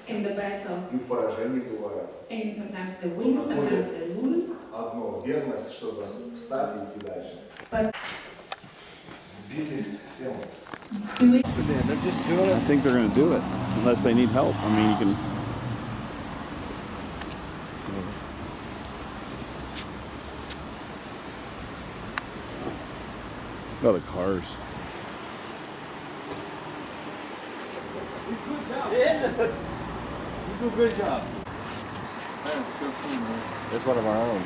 [SPEAKER 5] In the battle,
[SPEAKER 15] И в поражении бывают.
[SPEAKER 5] and sometimes they win, sometimes they lose.
[SPEAKER 15] Одно, верность, чтобы встать и идти дальше.
[SPEAKER 5] But
[SPEAKER 15] Битве всем.
[SPEAKER 5] believe
[SPEAKER 1] I think they're going to do it, unless they need help. I mean, you can. Oh, the cars.
[SPEAKER 14] You do a good job.
[SPEAKER 1] It's one of our own.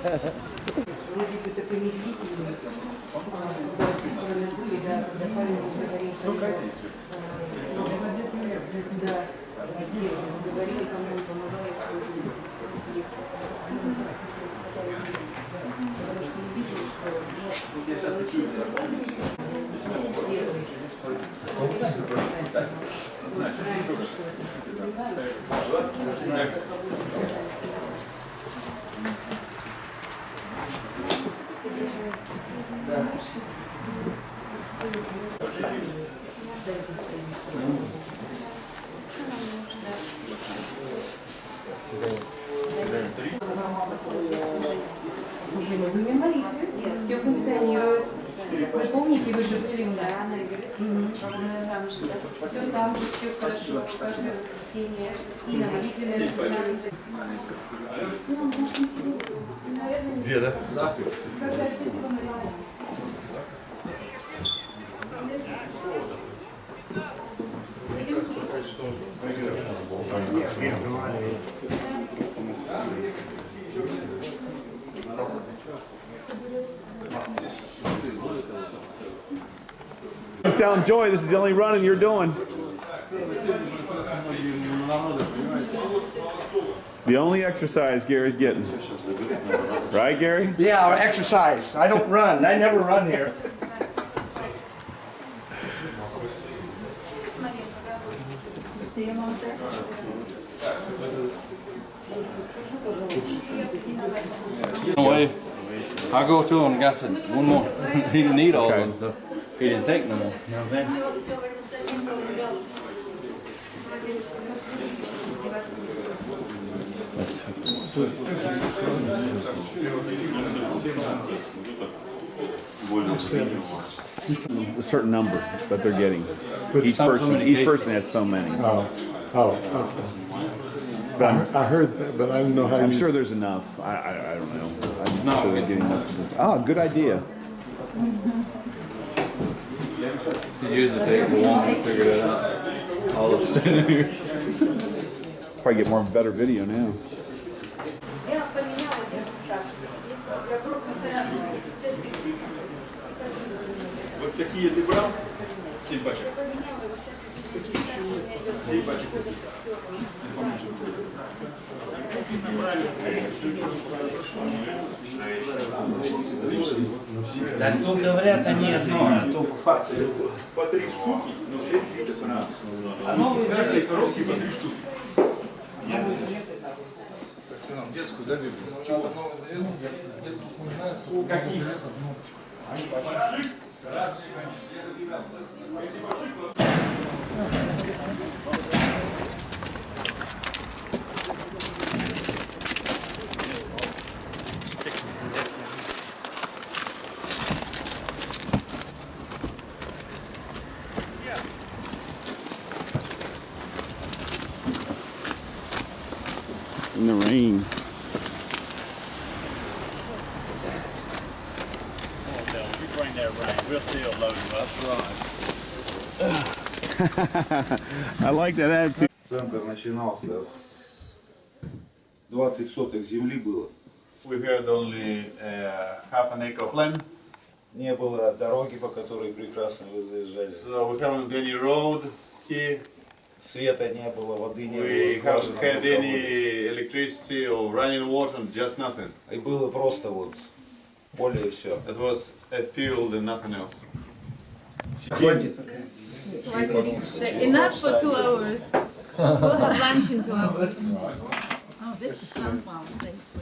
[SPEAKER 16] Вроде бы такой медлительный, которые были, да, запаленные говорить. Да, все говорили, кому помогает. Потому что не видели, что Служение в имя молитвы. Все функционирует. Вы помните, вы же были у нас. Все там же, все хорошо. Каждое воскресенье. И на молитвенное расписание.
[SPEAKER 9] Где, да?
[SPEAKER 1] Tell him, Joy, this is the only running you're doing. The only exercise Gary's getting. Right, Gary?
[SPEAKER 2] Yeah, exercise. I don't run. I never run here.
[SPEAKER 16] You see him out there?
[SPEAKER 14] Anyway, I go to him and got some one more. He didn't eat all of them, so he didn't take no more. You know what I'm saying?
[SPEAKER 1] A certain number that they're getting. Each person has so many.
[SPEAKER 15] Okay. I heard that, but I didn't know how
[SPEAKER 1] I'm
[SPEAKER 15] you...
[SPEAKER 1] sure there's enough. I don't know. I'm sure they're getting enough. Oh, good idea.
[SPEAKER 14] He usually takes a while to figure that out. All of standing here.
[SPEAKER 1] Probably get more better video now.
[SPEAKER 10] Вот какие ты брал? 7 пачек. 7 пачек.
[SPEAKER 17] Да тут говорят они одно, а то по факту.
[SPEAKER 10] По 3 штуки, но 6 видов на.
[SPEAKER 17] А новые
[SPEAKER 10] каждой коробке по 3 штуки.
[SPEAKER 9] Детскую, да, Библию? Новый Завет, детских не знаю,
[SPEAKER 10] Каких?
[SPEAKER 9] Они большие.
[SPEAKER 1] In the rain.
[SPEAKER 10] Bring that rain, we'll still load them up.
[SPEAKER 1] I like that attitude.
[SPEAKER 15] Центр начинался с 20 соток земли было.
[SPEAKER 3] We had only half an acre of land,
[SPEAKER 15] Не было дороги, по которой прекрасно вы заезжали.
[SPEAKER 3] so we haven't any road here.
[SPEAKER 15] Света не было, воды не
[SPEAKER 3] We
[SPEAKER 15] было.
[SPEAKER 3] haven't had any electricity or running water, just nothing.
[SPEAKER 15] И было просто вот поле и все.
[SPEAKER 3] It was a field and nothing else.
[SPEAKER 15] Хватит.
[SPEAKER 5] Enough for 2 hours. We'll have lunch in 2 hours. Oh, this is sunflower seeds.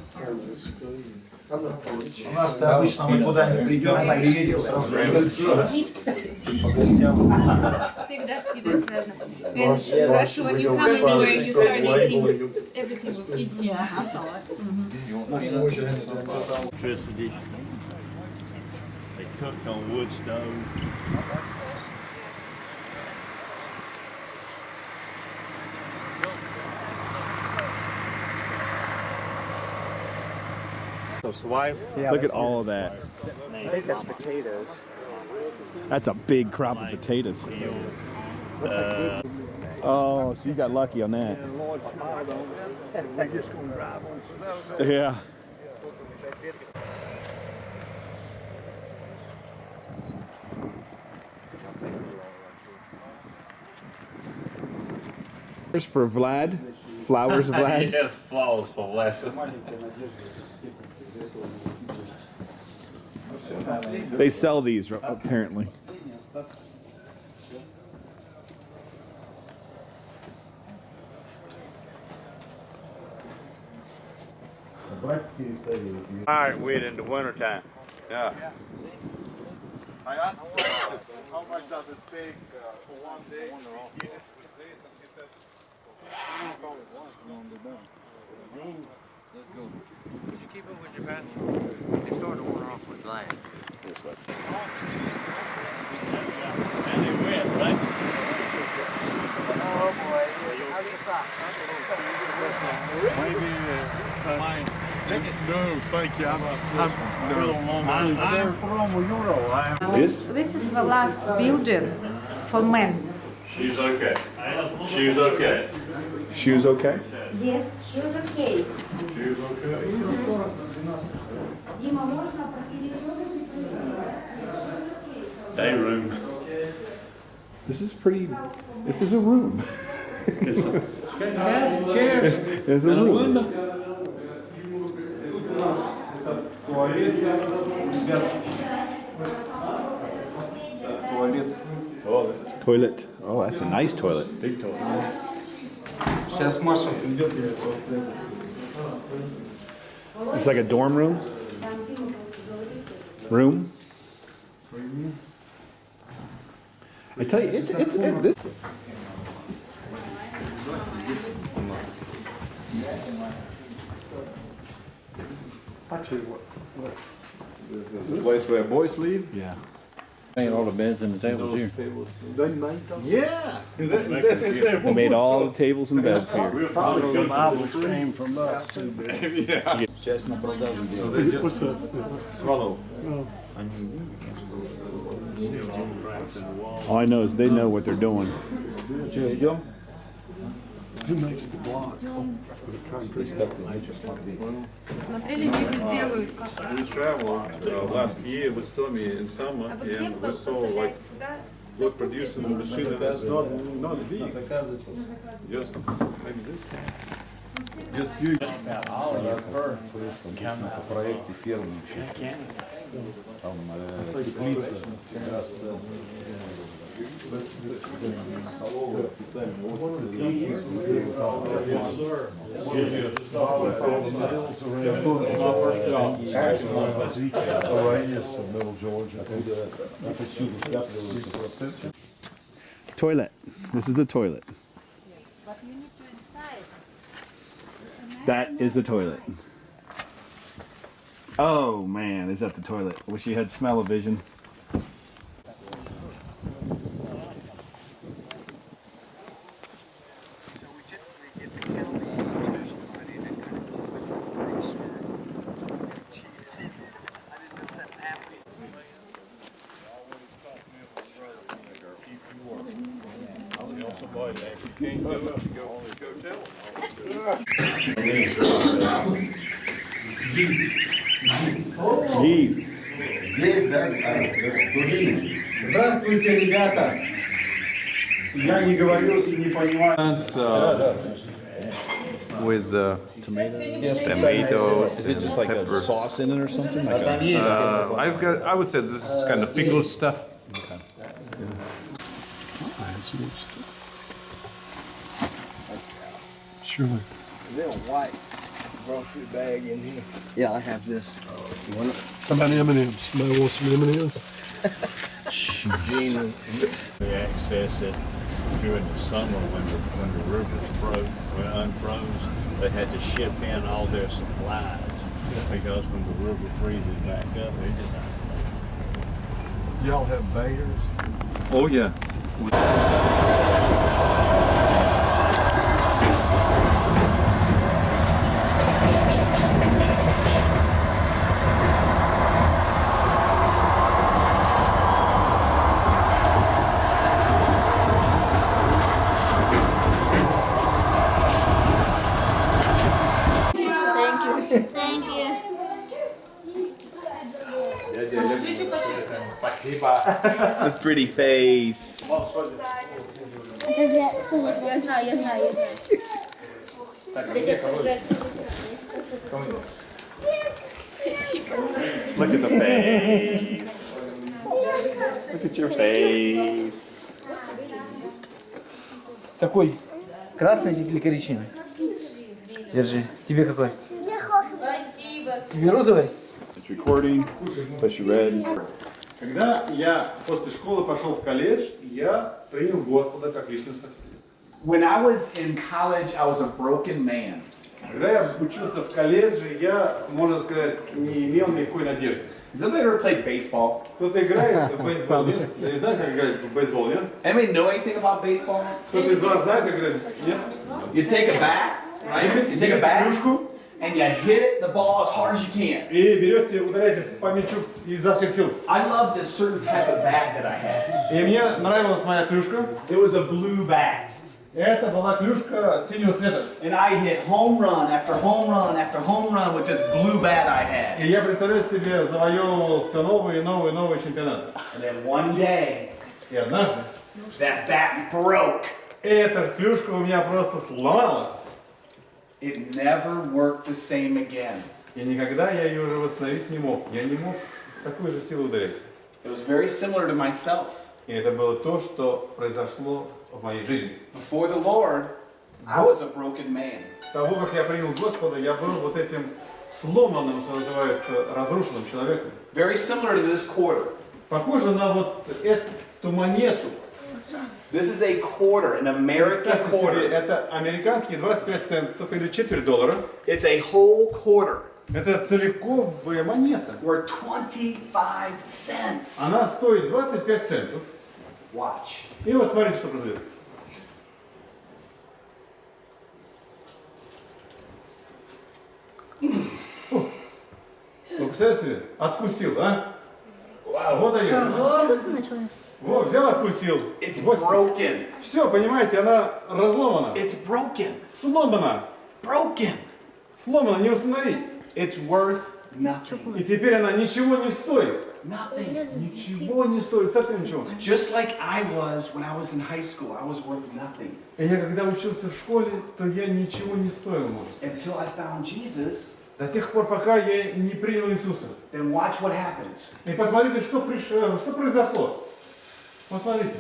[SPEAKER 9] У нас-то обычно мы куда не придем, она едет сразу. По гостям.
[SPEAKER 5] Всегда связано. In Russia, when you come anywhere, you start eating everything with eating. Yeah, I saw it.
[SPEAKER 10] Electricity. They cooked on wood stoves.
[SPEAKER 1] Look at all of that.
[SPEAKER 9] I think that's potatoes.
[SPEAKER 1] That's a big crop of potatoes. Oh, so you got lucky on that. Yeah. For Vlad, flowers, Vlad.
[SPEAKER 7] Yes, flowers for Vlad.
[SPEAKER 1] They sell these apparently.
[SPEAKER 10] Ironweed in the wintertime.
[SPEAKER 3] Yeah. I asked him how much does it take for one day to begin it with this, and he said,
[SPEAKER 14] Let's go. Would you keep up with your pants? They started to wear off with glass.
[SPEAKER 1] Just like.
[SPEAKER 10] And they wet, right?
[SPEAKER 2] Oh boy, how's your sock?
[SPEAKER 3] maybe mine. No, thank you. I'm from Euro.
[SPEAKER 16] This is the last building for men.
[SPEAKER 10] She's okay. She's okay.
[SPEAKER 1] Shoes okay?
[SPEAKER 16] Yes, she was okay.
[SPEAKER 10] She's okay.
[SPEAKER 16] Дима, можно прокомментировать?
[SPEAKER 10] Day room.
[SPEAKER 1] This is pretty. This is a room.
[SPEAKER 10] Chairs.
[SPEAKER 1] It's a room. Toilet. Oh, that's a nice toilet. Big toilet.
[SPEAKER 9] Сейчас Маша придет, я
[SPEAKER 1] It's like a dorm room. Room. I tell you, it's this.
[SPEAKER 3] I tell you what. This is a place where boys live.
[SPEAKER 1] Yeah.
[SPEAKER 14] Made all the beds and the tables here.
[SPEAKER 3] They made them? Yeah.
[SPEAKER 1] We made all the tables and beds here.
[SPEAKER 9] Probably the Bibles came from us too, baby.
[SPEAKER 3] Yeah.
[SPEAKER 9] Сейчас на продажу
[SPEAKER 3] So
[SPEAKER 9] делают.
[SPEAKER 3] they just swallow.
[SPEAKER 1] All I know is they know what they're doing.
[SPEAKER 9] Что, идем?
[SPEAKER 3] Who makes the blocks?
[SPEAKER 16] Смотрели, мебель делают.
[SPEAKER 3] We traveled last year with Tommy in summer, and we saw like good producing machine that's not big. Just maybe this. Just huge.
[SPEAKER 9] По проекте фермы. Там теплица.
[SPEAKER 1] Toilet. This is the toilet.
[SPEAKER 16] But you need to inside.
[SPEAKER 1] That is the toilet. Oh man, is that the toilet? Wish you had smell-o-vision. Geese.
[SPEAKER 9] Есть, да? Здравствуйте, ребята. Я не говорю и не понимаю.
[SPEAKER 7] With
[SPEAKER 1] Tomatoes. Is it just like a sauce in it or something? Like
[SPEAKER 7] I would say this is kind of pickled stuff.
[SPEAKER 3] Surely.
[SPEAKER 9] Is there a white grocery bag in here? Yeah, I have this. You want it?
[SPEAKER 3] How about M&M's? Somebody want some M&M's?
[SPEAKER 10] We access it during the summer when the rivers unfroze. They had to ship in all their supplies because when the river freezes back up, it just isolates.
[SPEAKER 3] Y'all have bayers?
[SPEAKER 7] Oh yeah.
[SPEAKER 13] Thank you.
[SPEAKER 1] The pretty face.
[SPEAKER 13] Я знаю.
[SPEAKER 1] Look at the face. Look at your face.
[SPEAKER 17] Какой? Красный или коричневый? Держи. Тебе какой?
[SPEAKER 13] Спасибо.
[SPEAKER 17] Тебе розовый?
[SPEAKER 1] It's recording. Push red.
[SPEAKER 12] Когда я после школы пошел в колледж, я принял Господа как личного спасителя.
[SPEAKER 11] When I was in college, I was a broken man.
[SPEAKER 12] Когда я учился в колледже, я, можно сказать, не имел никакой надежды.
[SPEAKER 11] Has anybody ever played baseball?
[SPEAKER 12] Кто-то играет в бейсбол, нет? Я не знаю, как играть в бейсбол, нет?
[SPEAKER 11] Anybody know anything about baseball?
[SPEAKER 12] Кто-то из вас знает, как играть? Нет?
[SPEAKER 11] You take a bat, right? You take a bat and you hit the ball as hard as you can.
[SPEAKER 12] И берете, ударяете по мячу изо всех сил.
[SPEAKER 11] I loved a certain type of bat that I had.
[SPEAKER 12] И мне нравилась моя клюшка.
[SPEAKER 11] It was a blue bat.
[SPEAKER 12] Это была клюшка синего цвета.
[SPEAKER 11] And I hit home run after home run after home run with this blue bat I had.
[SPEAKER 12] И я, представляю себе, завоевывал все новые и новые и новые чемпионаты.
[SPEAKER 11] And then one day,
[SPEAKER 12] и однажды,
[SPEAKER 11] that bat broke.
[SPEAKER 12] Эта клюшка у меня просто сломалась.
[SPEAKER 11] It never worked the same again.
[SPEAKER 12] И никогда я ее уже восстановить не мог. Я не мог с такой же силой ударить.
[SPEAKER 11] It was very similar to myself.
[SPEAKER 12] И это было то, что произошло в моей жизни.
[SPEAKER 11] Before the Lord, I was a broken man.
[SPEAKER 12] Того, как я принял Господа, я был вот этим сломанным, что называется, разрушенным человеком.
[SPEAKER 11] Very similar to this quarter.
[SPEAKER 12] Похоже на вот эту монету.
[SPEAKER 11] This is a quarter, an American
[SPEAKER 12] Представьте
[SPEAKER 11] quarter.
[SPEAKER 12] себе, это американские 25 центов или четверть доллара.
[SPEAKER 11] It's a whole quarter.
[SPEAKER 12] Это целиковая монета.
[SPEAKER 11] Worth 25 cents.
[SPEAKER 12] Она стоит 25 центов.
[SPEAKER 11] Watch.
[SPEAKER 12] И вот смотрите, что произойдет. Ну, представляете себе? Откусил, а? Вот ее. Вот, взял, откусил.
[SPEAKER 11] It's broken.
[SPEAKER 12] Все, понимаете, она разломана.
[SPEAKER 11] It's broken.
[SPEAKER 12] Сломана.
[SPEAKER 11] Broken.
[SPEAKER 12] Сломана, не восстановить.
[SPEAKER 11] It's worth nothing.
[SPEAKER 12] И теперь она ничего не стоит.
[SPEAKER 11] Nothing.
[SPEAKER 12] Ничего не стоит, совсем ничего.
[SPEAKER 11] Just like I was when I was in high school, I was worth nothing.
[SPEAKER 12] И я когда учился в школе, то я ничего не стоил, можно сказать.
[SPEAKER 11] Until I found Jesus.
[SPEAKER 12] До тех пор, пока я не принял Иисуса.
[SPEAKER 11] Then watch what happens.
[SPEAKER 12] И посмотрите, что произошло. Посмотрите.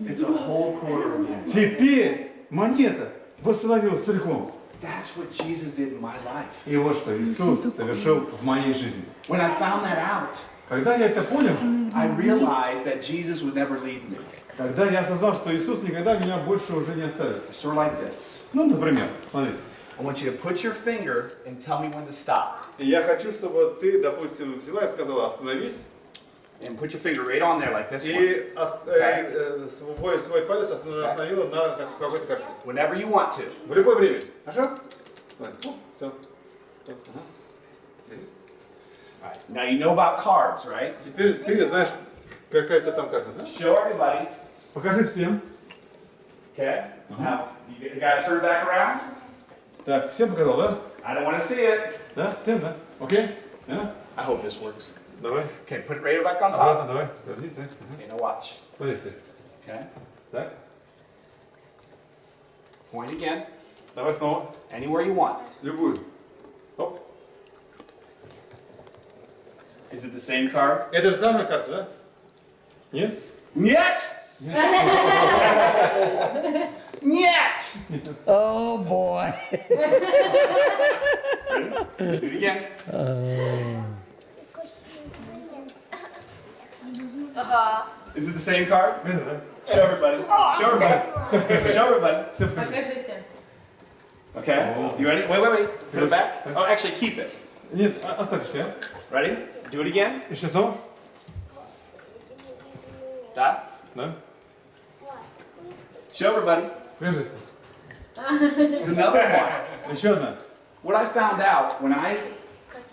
[SPEAKER 11] It's a whole quarter again.
[SPEAKER 12] Теперь монета восстановилась целиком.
[SPEAKER 11] That's what Jesus did in my life.
[SPEAKER 12] И вот что Иисус совершил в моей жизни.
[SPEAKER 11] When I found that out,
[SPEAKER 12] когда я это понял,
[SPEAKER 11] I realized that Jesus would never leave me.
[SPEAKER 12] Тогда я осознал, что Иисус никогда меня больше уже не оставит.
[SPEAKER 11] Sort of like this.
[SPEAKER 12] Ну, например, смотрите.
[SPEAKER 11] I want you to put your finger and tell me when to stop.
[SPEAKER 12] И я хочу, чтобы ты, допустим, взяла и сказала «остановись».
[SPEAKER 11] And put your finger right on there like this one.
[SPEAKER 12] И свой палец остановила на какой-то карте.
[SPEAKER 11] Whenever you want to.
[SPEAKER 12] В любое время. Хорошо? Все.
[SPEAKER 11] Right. Now you know about cards, right?
[SPEAKER 12] Теперь ты знаешь, какая у тебя там карта, да?
[SPEAKER 11] Show everybody.
[SPEAKER 12] Покажи всем.
[SPEAKER 11] Okay. Now you gotta turn back around.
[SPEAKER 12] Так, всем показал, да?
[SPEAKER 11] I don't want to see it.
[SPEAKER 12] Да, всем, да? Окей? Да?
[SPEAKER 11] I hope this works.
[SPEAKER 12] Давай.
[SPEAKER 11] Okay, put it right back on top.
[SPEAKER 12] Обратно, давай. Подожди, да.
[SPEAKER 11] Okay, now watch.
[SPEAKER 12] Смотрите.
[SPEAKER 11] Okay.
[SPEAKER 12] Так.
[SPEAKER 11] Point again.
[SPEAKER 12] Давай снова.
[SPEAKER 11] Anywhere you want.
[SPEAKER 12] Любую. Оп.
[SPEAKER 11] Is it the same card?
[SPEAKER 12] Это же самая карта, да? Нет?
[SPEAKER 11] Нет! Нет!
[SPEAKER 2] Oh boy.
[SPEAKER 11] Do it again. Is it the same card? Show everybody. Show everybody. Show everybody. Okay. You ready? Wait. Put it back. Oh, actually, keep it.
[SPEAKER 12] Нет, оставь все.
[SPEAKER 11] Ready? Do it again.
[SPEAKER 12] Еще снова?
[SPEAKER 11] Да?
[SPEAKER 12] Да?
[SPEAKER 11] Show everybody.
[SPEAKER 12] Покажи.
[SPEAKER 11] It's another one.
[SPEAKER 12] Еще одна.
[SPEAKER 11] What I found out when I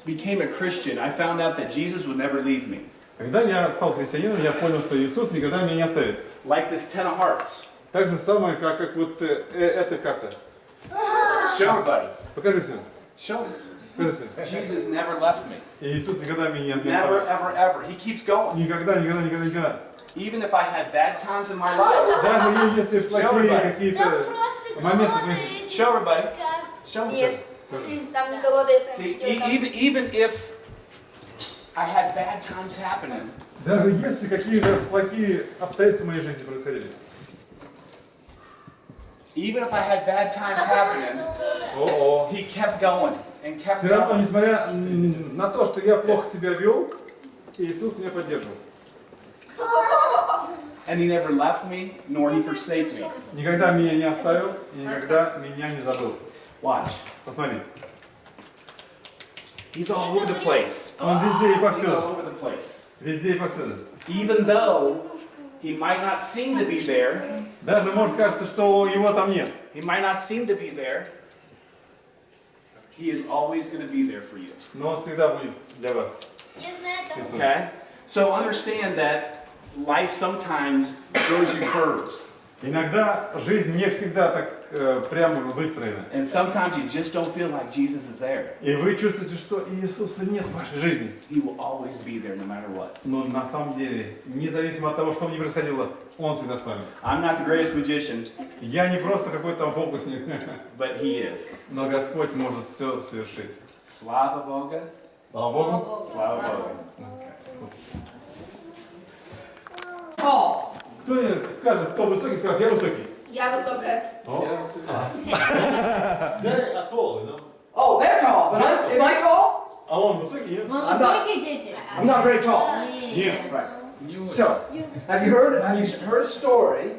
[SPEAKER 11] became a Christian, I found out that Jesus would never leave me.
[SPEAKER 12] Когда я стал христианином, я понял, что Иисус никогда меня не оставит.
[SPEAKER 11] Like this Ten of Hearts.
[SPEAKER 12] Так же самое, как вот эта карта.
[SPEAKER 11] Show everybody.
[SPEAKER 12] Покажи все.
[SPEAKER 11] Show.
[SPEAKER 12] Покажи все.
[SPEAKER 11] Jesus never left me.
[SPEAKER 12] И Иисус никогда меня не
[SPEAKER 11] Never,
[SPEAKER 12] оставит.
[SPEAKER 11] ever. He keeps going.
[SPEAKER 12] Никогда.
[SPEAKER 11] Even if I had bad times in my life.
[SPEAKER 12] Даже если плохие какие-то моменты.
[SPEAKER 11] Show everybody. Show
[SPEAKER 13] Нет,
[SPEAKER 11] everybody.
[SPEAKER 13] там не голодные прям
[SPEAKER 11] See,
[SPEAKER 13] видео.
[SPEAKER 11] even if I had bad times happening.
[SPEAKER 12] Даже если какие-то плохие обстоятельства в моей жизни происходили.
[SPEAKER 11] Even if I had bad times happening, he kept going. and kept
[SPEAKER 12] Все равно,
[SPEAKER 11] going.
[SPEAKER 12] несмотря на то, что я плохо себя вел, Иисус меня поддерживал.
[SPEAKER 11] And he never left me, nor he forsake me.
[SPEAKER 12] Никогда меня не оставил и никогда меня не забыл.
[SPEAKER 11] Watch.
[SPEAKER 12] Посмотри.
[SPEAKER 11] He's all over the place.
[SPEAKER 12] Он везде и
[SPEAKER 11] He's all
[SPEAKER 12] повсюду.
[SPEAKER 11] over the place.
[SPEAKER 12] Везде и повсюду.
[SPEAKER 11] Even though he might not seem to be there,
[SPEAKER 12] Даже может кажется, что его там нет.
[SPEAKER 11] he might not seem to be there, he is always going to be there for you.
[SPEAKER 12] Но он всегда будет для вас.
[SPEAKER 11] Okay? So understand that life sometimes throws you curves.
[SPEAKER 12] Иногда жизнь не всегда так прямо выстроена.
[SPEAKER 11] And sometimes you just don't feel like Jesus is there.
[SPEAKER 12] И вы чувствуете, что Иисуса нет в вашей жизни.
[SPEAKER 11] He will always be there no matter what.
[SPEAKER 12] Но на самом деле, независимо от того, что бы ни происходило, Он всегда с вами.
[SPEAKER 11] I'm not the greatest magician,
[SPEAKER 12] Я не просто какой-то там фокусник,
[SPEAKER 11] but he is.
[SPEAKER 12] но Господь может все совершить.
[SPEAKER 11] Slava Boga.
[SPEAKER 12] Слава Богу.
[SPEAKER 11] Slava Boga.
[SPEAKER 2] Tall.
[SPEAKER 12] Кто мне скажет, кто высокий, скажет, я высокий.
[SPEAKER 16] Я высокая.
[SPEAKER 12] Да, tall, no?
[SPEAKER 2] Oh, they're tall, but am I tall?
[SPEAKER 12] А он высокий, нет?
[SPEAKER 5] Мы
[SPEAKER 2] I'm not-
[SPEAKER 5] высокие дети.
[SPEAKER 2] I'm not very tall.
[SPEAKER 12] Нет.
[SPEAKER 2] Right. So, have you heard a story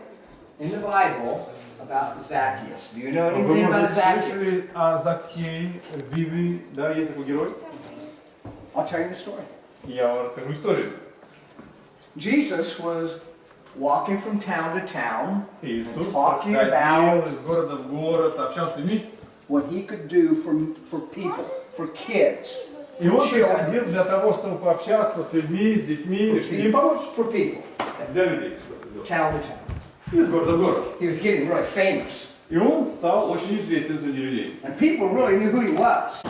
[SPEAKER 2] in the Bible about Zacchaeus? Do you know
[SPEAKER 12] Вы,
[SPEAKER 2] anything about
[SPEAKER 12] может,
[SPEAKER 2] Zacchaeus?
[SPEAKER 12] слышали о Закхее в Библии? Да, есть такой герой.
[SPEAKER 2] I'll tell you the story.
[SPEAKER 12] Я вам расскажу историю.
[SPEAKER 2] Jesus was walking from town to town,
[SPEAKER 12] Иисус
[SPEAKER 2] talking
[SPEAKER 12] ходил
[SPEAKER 2] about
[SPEAKER 12] из города в город, общался с людьми.
[SPEAKER 2] what he could do for people, for kids,
[SPEAKER 12] И
[SPEAKER 2] for
[SPEAKER 12] он
[SPEAKER 2] children,
[SPEAKER 12] приходил для того, чтобы пообщаться с людьми, с детьми, чтобы им помочь.
[SPEAKER 2] for people,
[SPEAKER 12] Для людей.
[SPEAKER 2] town to town.
[SPEAKER 12] Из города в город.
[SPEAKER 2] He was getting really famous,
[SPEAKER 12] И он стал очень известен среди людей.
[SPEAKER 2] and people really knew who he was.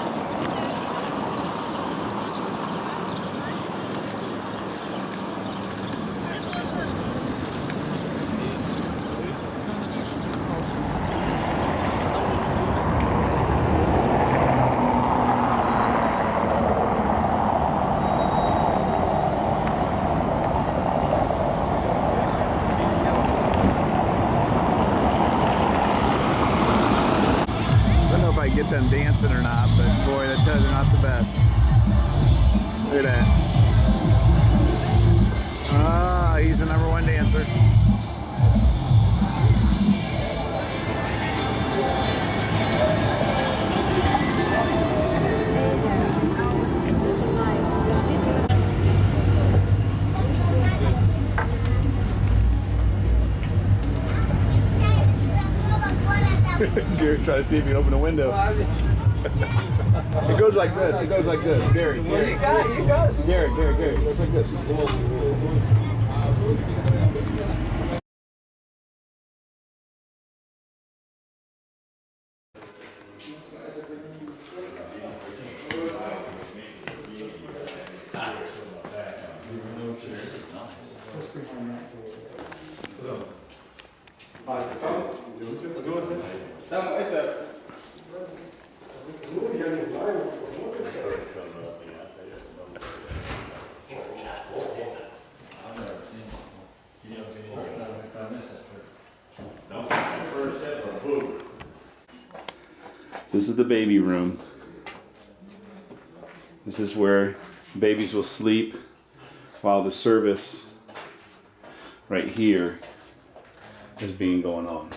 [SPEAKER 1] I don't know if I get them dancing or not, but boy, that's they're not the best. Look at that. Ah, he's the #1 dancer. Gary, try to see if you can open a window. It goes like this. It goes like this. Gary.
[SPEAKER 2] Well, you got it. You got it.
[SPEAKER 1] Gary. It goes like this.
[SPEAKER 12] Там это... Ну, я не знаю.
[SPEAKER 1] This is the baby room. This is where babies will sleep while the service right here is being going on.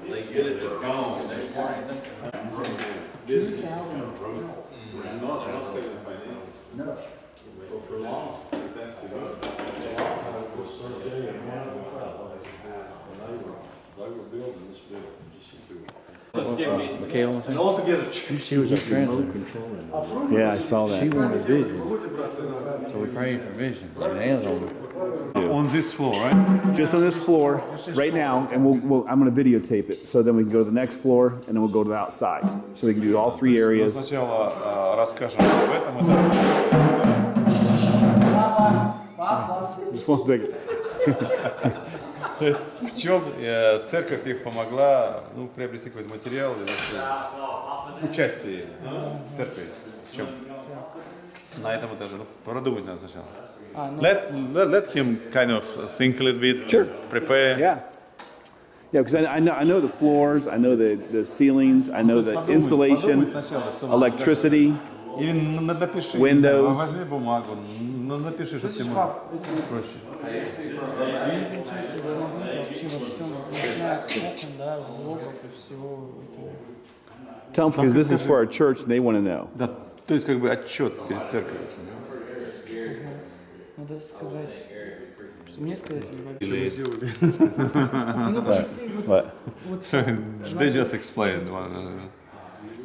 [SPEAKER 14] They get it, it's gone, and they want anything. Michaela,
[SPEAKER 12] And all together.
[SPEAKER 14] she was our translator.
[SPEAKER 1] Yeah, I saw that.
[SPEAKER 14] She wanted vision, so we prayed for vision. And hands on her.
[SPEAKER 1] On this floor, right? Just on this floor, right now, and I'm going to videotape it. So then we can go to the next floor, and then we'll go to the outside. So we can do all three areas.
[SPEAKER 12] Сначала расскажем об этом этаже.
[SPEAKER 1] Just one second.
[SPEAKER 12] То есть в чем церковь их помогла приобрести какой-то материал, участие церкви в чем? На этом этаже. Продумать надо сначала. Let him kind of think a little bit, prepare.
[SPEAKER 1] Yeah. Yeah, because I know the floors, I know the ceilings, I know the insulation, electricity,
[SPEAKER 12] Или напиши,
[SPEAKER 1] windows.
[SPEAKER 12] возьми бумагу, напиши, чтобы тебе проще.
[SPEAKER 1] Tell them because this is for our church and they want to know.
[SPEAKER 12] Да, то есть как бы отчет перед церковью.
[SPEAKER 17] Надо сказать, что мне сказать
[SPEAKER 12] Или-
[SPEAKER 17] что вы сделали.
[SPEAKER 1] What?
[SPEAKER 12] So they just explained one another.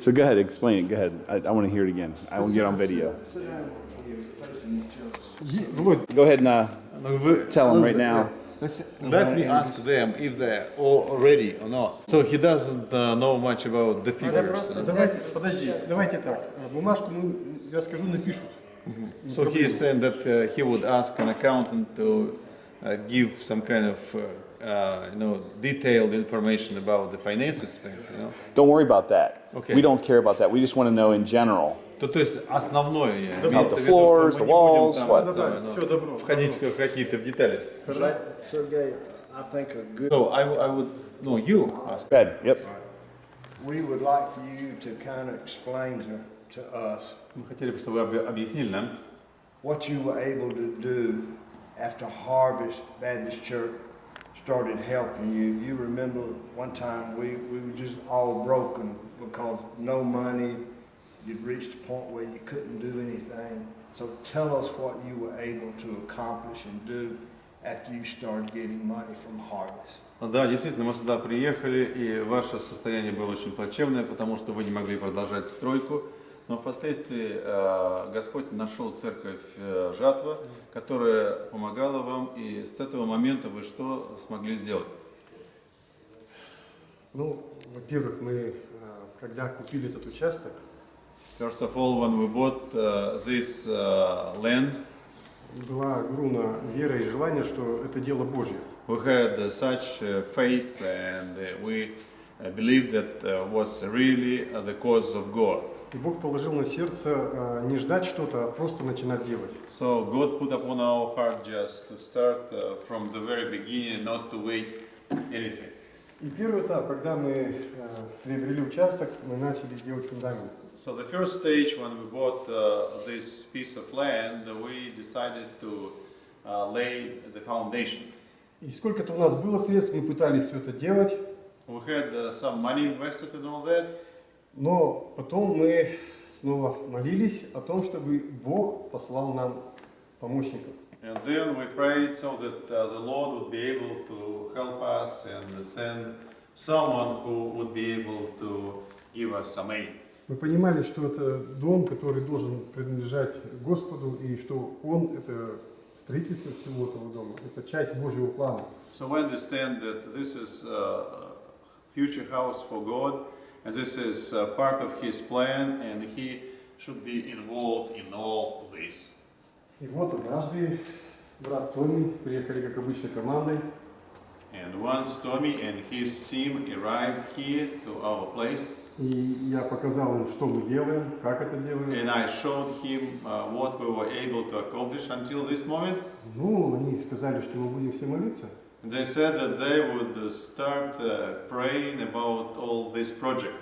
[SPEAKER 1] So go ahead, explain it. Go ahead. I want to hear it again. I want to get on video. Go ahead and tell them right now.
[SPEAKER 12] Let me ask them if they're all ready or not. So he doesn't know much about the figures.
[SPEAKER 8] Давайте так. Бумажку я скажу, напишут.
[SPEAKER 12] So he is saying that he would ask an accountant to give some kind of detailed information about the finances spent.
[SPEAKER 1] Don't worry about that.
[SPEAKER 12] Okay.
[SPEAKER 1] We don't care about that. We just want to know in general.
[SPEAKER 12] То есть основное я
[SPEAKER 1] About
[SPEAKER 12] имеется
[SPEAKER 1] the
[SPEAKER 12] в виду,
[SPEAKER 1] floors,
[SPEAKER 12] что
[SPEAKER 1] the
[SPEAKER 12] мы не будем
[SPEAKER 1] walls,
[SPEAKER 12] там,
[SPEAKER 1] what?
[SPEAKER 8] Все, добро.
[SPEAKER 12] входить в какие-то детали.
[SPEAKER 15] Sergey, I think a good.
[SPEAKER 12] So I would, no, you ask.
[SPEAKER 1] Bed. Yep.
[SPEAKER 15] We would like for you to kind of explain to us
[SPEAKER 12] Мы хотели бы, чтобы вы объяснили нам,
[SPEAKER 15] what you were able to do after Harvest Baptist Church started helping you. You remember one time we were just all broken because no money. You'd reached a point where you couldn't do anything. So tell us what you were able to accomplish and do after you started getting money from Harvest.
[SPEAKER 12] Да, действительно, мы сюда приехали, и ваше состояние было очень плачевное, потому что вы не могли продолжать стройку. Но впоследствии Господь нашел церковь «Жатва», которая помогала вам, и с этого момента вы что смогли сделать?
[SPEAKER 18] Ну, во-первых, мы, когда купили этот участок,
[SPEAKER 12] First of all, when we bought this land,
[SPEAKER 18] была огромная вера и желание, что это дело Божье.
[SPEAKER 12] we had such faith and we believed that was really the cause of God.
[SPEAKER 18] И Бог положил на сердце не ждать что-то, а просто начинать делать.
[SPEAKER 12] So God put upon our heart just to start from the very beginning, not to wait anything.
[SPEAKER 18] И первый этап, когда мы приобрели участок, мы начали делать фундамент.
[SPEAKER 12] So the first stage when we bought this piece of land, we decided to lay the foundation.
[SPEAKER 18] И сколько-то у нас было средств, мы пытались все это делать.
[SPEAKER 12] We had some money invested in all that.
[SPEAKER 18] Но потом мы снова молились о том, чтобы Бог послал нам помощников.
[SPEAKER 12] And then we prayed so that the Lord would be able to help us and send someone who would be able to give us some aid.
[SPEAKER 18] Мы понимали, что это дом, который должен принадлежать Господу, и что Он, это строительство всего этого дома, это часть Божьего плана.
[SPEAKER 12] So we understand that this is a future house for God, and this is part of His plan, and He should be involved in all this.
[SPEAKER 18] И вот однажды брат Тони приехали, как обычно, командой.
[SPEAKER 12] And once Tommy and his team arrived here to our place,
[SPEAKER 18] И я показал им, что мы делаем, как это делаем.
[SPEAKER 12] and I showed him what we were able to accomplish until this moment,
[SPEAKER 18] Ну, они сказали, что мы будем все молиться.
[SPEAKER 12] they said that they would start praying about all this project.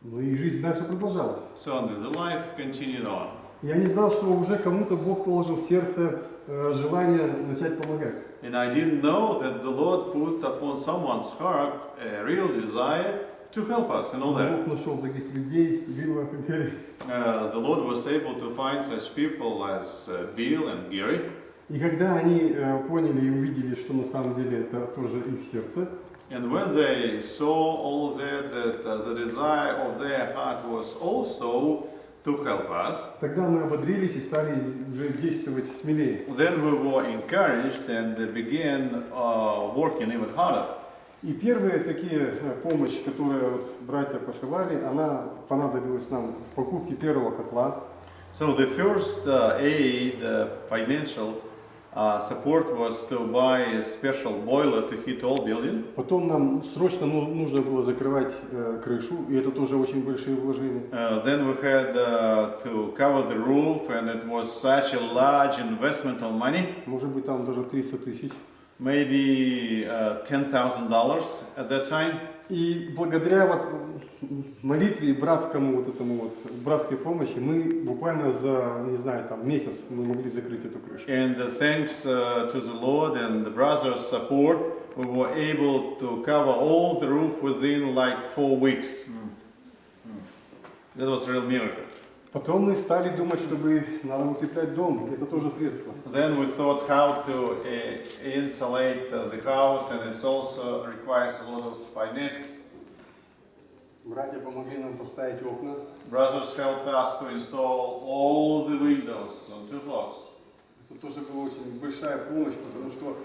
[SPEAKER 18] Ну и жизнь дальше продолжалась.
[SPEAKER 12] So the life continued on.
[SPEAKER 18] Я не знал, что уже кому-то Бог положил в сердце желание начать помогать.
[SPEAKER 12] And I didn't know that the Lord put upon someone's heart a real desire to help us and all that.
[SPEAKER 18] Бог нашел таких людей, Билла и Гэри.
[SPEAKER 12] The Lord was able to find such people as Bill and Gary.
[SPEAKER 18] И когда они поняли и увидели, что на самом деле это тоже их сердце,
[SPEAKER 3] And when they saw all that, the desire of their heart was also to help us,
[SPEAKER 18] тогда мы ободрились и стали уже действовать смелее.
[SPEAKER 3] then we were encouraged and began working even harder.
[SPEAKER 18] И первые такие помощь, которую вот братья посылали, она понадобилась нам в покупке первого котла.
[SPEAKER 3] So the first aid, financial support was to buy a special boiler to heat all building.
[SPEAKER 18] Потом нам срочно нужно было закрывать крышу, и это тоже очень большие вложения.
[SPEAKER 3] Then we had to cover the roof, and it was such a large investment of money.
[SPEAKER 18] Может быть, там даже 300 тысяч.
[SPEAKER 3] Maybe $10,000 at that time.
[SPEAKER 18] И благодаря вот молитве и братскому вот этому вот братской помощи мы буквально за, не знаю, там месяц мы могли закрыть эту крышу.
[SPEAKER 3] And thanks to the Lord and the brothers' support, we were able to cover all the roof within like 4 weeks. That was a real miracle.
[SPEAKER 18] Потом мы стали думать, чтобы надо укреплять дом. Это тоже средство.
[SPEAKER 3] Then we thought how to insulate the house, and it also requires a lot of finances.
[SPEAKER 18] Братья помогли нам поставить окна.
[SPEAKER 3] Brothers helped us to install all the windows on 2 floors.
[SPEAKER 18] Это тоже была очень большая помощь, потому что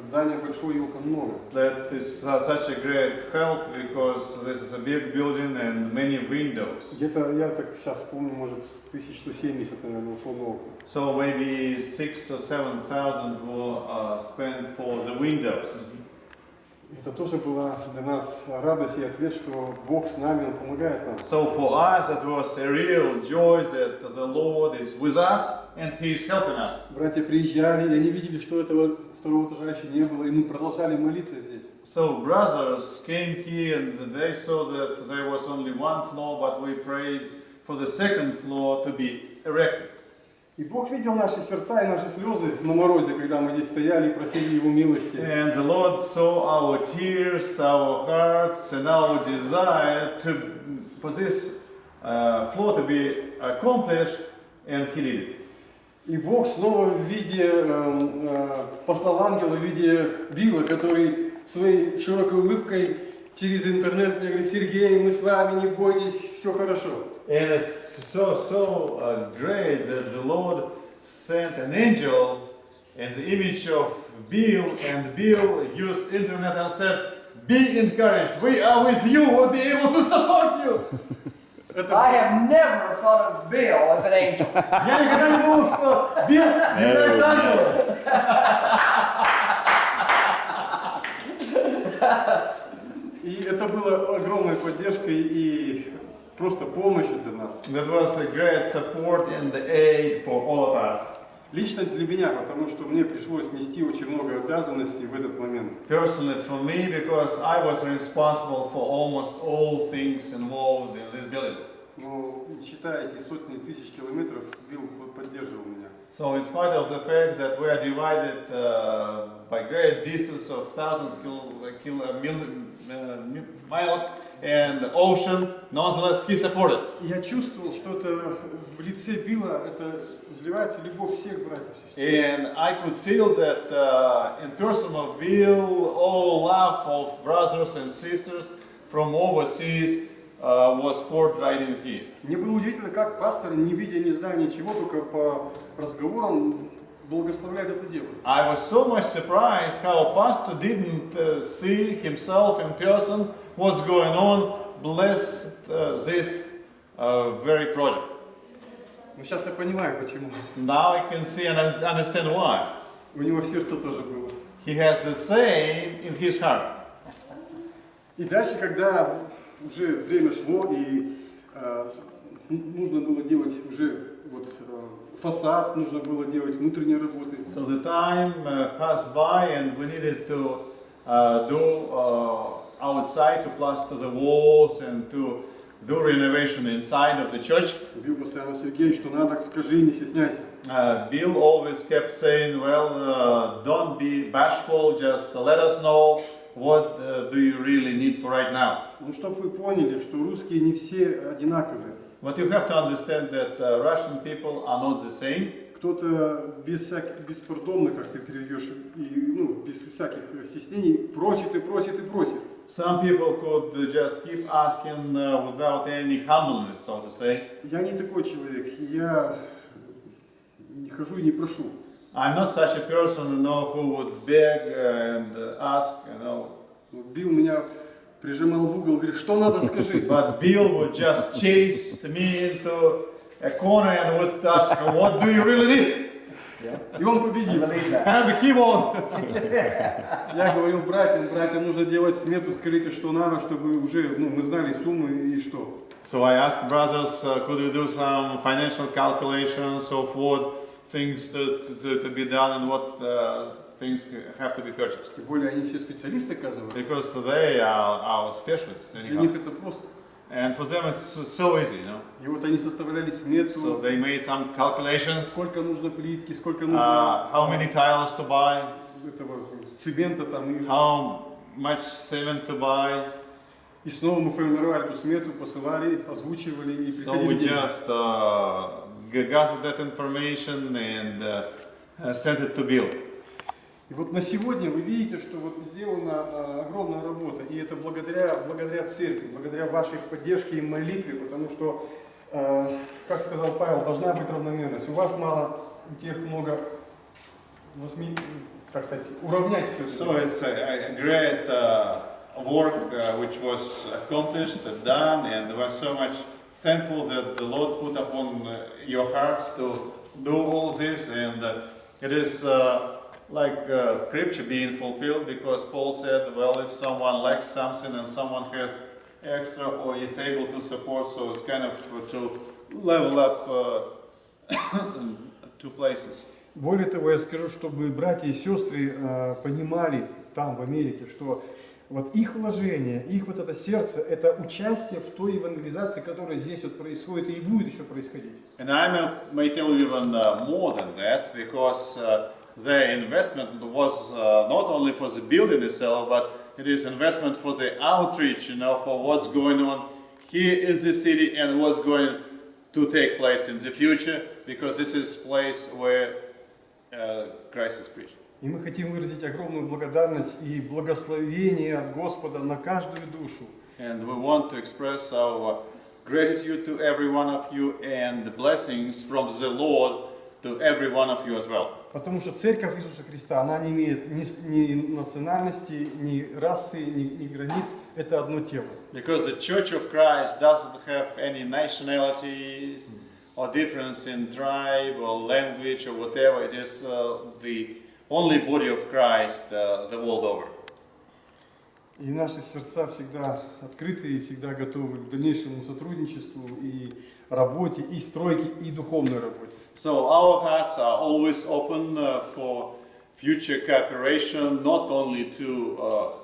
[SPEAKER 18] здание большое и окон много.
[SPEAKER 3] That is such a great help because this is a big building and many windows.
[SPEAKER 18] Где-то, я так сейчас помню, может, 1170, наверное, ушло на окна.
[SPEAKER 3] So maybe 6,000 or 7,000 were spent for the windows.
[SPEAKER 18] Это тоже была для нас радость и ответ, что Бог с нами, Он помогает нам.
[SPEAKER 3] So for us it was a real joy that the Lord is with us and He is helping us.
[SPEAKER 18] Братья приезжали, и они видели, что этого второго этажа еще не было, и мы продолжали молиться здесь.
[SPEAKER 3] So brothers came here and they saw that there was only 1 floor, but we prayed for the 2nd floor to be erected.
[SPEAKER 18] И Бог видел наши сердца и наши слезы на морозе, когда мы здесь стояли и просили Его милости.
[SPEAKER 3] And the Lord saw our tears, our hearts, and our desire for this floor to be accomplished, and He did it.
[SPEAKER 18] И Бог снова в виде, послал ангела в виде Билла, который своей широкой улыбкой через интернет мне говорит: Сергей, мы с вами, не бойтесь, все хорошо.
[SPEAKER 3] And it's so great that the Lord sent an angel in the image of Bill, and Bill used internet and said, "Be encouraged, we are with you, we'll be able to support you."
[SPEAKER 2] I have never thought of Bill as an angel.
[SPEAKER 3] Я никогда не думал, что Билл является ангелом.
[SPEAKER 18] И это было огромной поддержкой и просто помощью для нас.
[SPEAKER 3] That was a great support and aid for all of us.
[SPEAKER 18] Лично для меня, потому что мне пришлось нести очень много обязанностей в этот момент.
[SPEAKER 3] Personally for me, because I was responsible for almost all things involved in this building.
[SPEAKER 18] Но считая эти сотни тысяч километров, Билл поддерживал меня.
[SPEAKER 3] So in spite of the fact that we are divided by great distance of thousands miles and the ocean, nonetheless he supported.
[SPEAKER 18] Я чувствовал, что это в лице Билла это взливается любовь всех братьев и сестер.
[SPEAKER 3] And I could feel that in person of Bill, all love of brothers and sisters from overseas was poured right in here.
[SPEAKER 18] Мне было удивительно, как пастор, не видя, не зная ничего, только по разговорам благословляет это дело.
[SPEAKER 3] I was so much surprised how pastor didn't see himself in person, what's going on, bless this very project.
[SPEAKER 18] Но сейчас я понимаю, почему.
[SPEAKER 3] Now I can see and understand why.
[SPEAKER 18] У него в сердце тоже было.
[SPEAKER 3] He has the same in his heart.
[SPEAKER 18] И дальше, когда уже время шло и нужно было делать уже вот фасад, нужно было делать внутренние работы.
[SPEAKER 3] So the time passed by and we needed to do outside, to plaster the walls and to do renovation inside of the church.
[SPEAKER 18] Билл постоянно: Сергей, что надо, скажи, не стесняйся.
[SPEAKER 3] Bill always kept saying, well, don't be bashful, just let us know what do you really need for right now.
[SPEAKER 18] Ну, чтобы вы поняли, что русские не все одинаковые.
[SPEAKER 3] But you have to understand that Russian people are not the same.
[SPEAKER 18] Кто-то беспардонно, как ты переведешь, и, без всяких стеснений, просит и просит и просит.
[SPEAKER 3] Some people could just keep asking without any humbleness, so to say.
[SPEAKER 18] Я не такой человек, я не хожу и не прошу.
[SPEAKER 3] I'm not such a person, who would beg and ask,
[SPEAKER 18] Билл меня прижимал в угол, говорит, что надо, скажи.
[SPEAKER 3] But Bill would just chase me into a corner and would ask, what do you really need?
[SPEAKER 18] И он победил.
[SPEAKER 3] And he won.
[SPEAKER 18] Я говорил братьям нужно делать смету, скажите, что надо, чтобы уже, мы знали суммы и что.
[SPEAKER 3] So I asked brothers, could we do some financial calculations of what things to be done and what things have to be purchased?
[SPEAKER 18] Тем более они все специалисты, оказывается.
[SPEAKER 3] Because they are our specialists.
[SPEAKER 18] Для них это просто.
[SPEAKER 3] And for them it's so easy,
[SPEAKER 18] И вот они составляли смету.
[SPEAKER 3] So they made some calculations.
[SPEAKER 18] Сколько нужно плитки, сколько нужно.
[SPEAKER 3] How many tiles to buy?
[SPEAKER 18] Этого цемента там.
[SPEAKER 3] How much cement to buy?
[SPEAKER 18] И снова мы формировали эту смету, посылали, озвучивали и
[SPEAKER 3] So we
[SPEAKER 18] приходили.
[SPEAKER 3] just gathered that information and sent it to Bill.
[SPEAKER 18] И вот на сегодня вы видите, что вот сделана огромная работа, и это благодаря церкви, благодаря вашей поддержке и молитве, потому что, как сказал Павел, должна быть равномерность. У вас мало, у тех много, уравнять все это.
[SPEAKER 3] So it's a great work which was accomplished, done, and we're so much thankful that the Lord put upon your hearts to do all this, and it is like scripture being fulfilled, because Paul said, well, if someone lacks something and someone has extra or is able to support, so it's kind of to level up two places.
[SPEAKER 18] Более того, я скажу, чтобы братья и сестры понимали там, в Америке, что вот их вложение, их вот это сердце, это участие в той евангелизации, которая здесь вот происходит и будет еще происходить.
[SPEAKER 3] And I may tell you even more than that, because their investment was not only for the building itself, but it is investment for the outreach, for what's going on here in the city and what's going to take place in the future, because this is a place where Christ is preached.
[SPEAKER 18] И мы хотим выразить огромную благодарность и благословение от Господа на каждую душу.
[SPEAKER 3] And we want to express our gratitude to every one of you and the blessings from the Lord to every one of you as well.
[SPEAKER 18] Потому что Церковь Иисуса Христа, она не имеет ни национальности, ни расы, ни границ. Это одно тело.
[SPEAKER 3] Because the Church of Christ doesn't have any nationalities or difference in tribe or language or whatever. It is the only body of Christ the world over.
[SPEAKER 18] И наши сердца всегда открыты и всегда готовы к дальнейшему сотрудничеству и работе, и стройке, и духовной работе.
[SPEAKER 3] So our hearts are always open for future cooperation, not only to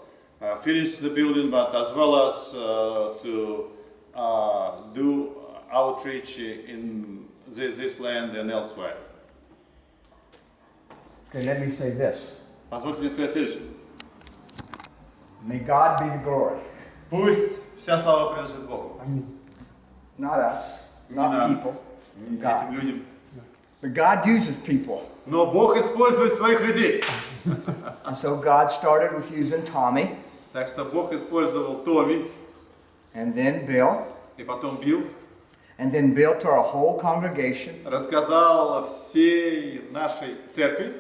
[SPEAKER 3] finish the building, but as well as to do outreach in this land and elsewhere.
[SPEAKER 2] Okay, let me say this.
[SPEAKER 3] Позвольте мне сказать следующее.
[SPEAKER 2] May God be the glory.
[SPEAKER 3] Пусть вся слава принадлежит Богу.
[SPEAKER 2] Not us, not people.
[SPEAKER 3] Этим людям.
[SPEAKER 2] But God uses people.
[SPEAKER 3] Но Бог использует своих людей.
[SPEAKER 2] And so God started with using Tommy.
[SPEAKER 3] Так что Бог использовал Томми.
[SPEAKER 2] And then Bill.
[SPEAKER 3] И потом Билл.
[SPEAKER 2] And then Bill to our whole congregation.
[SPEAKER 3] Рассказал всей нашей церкви.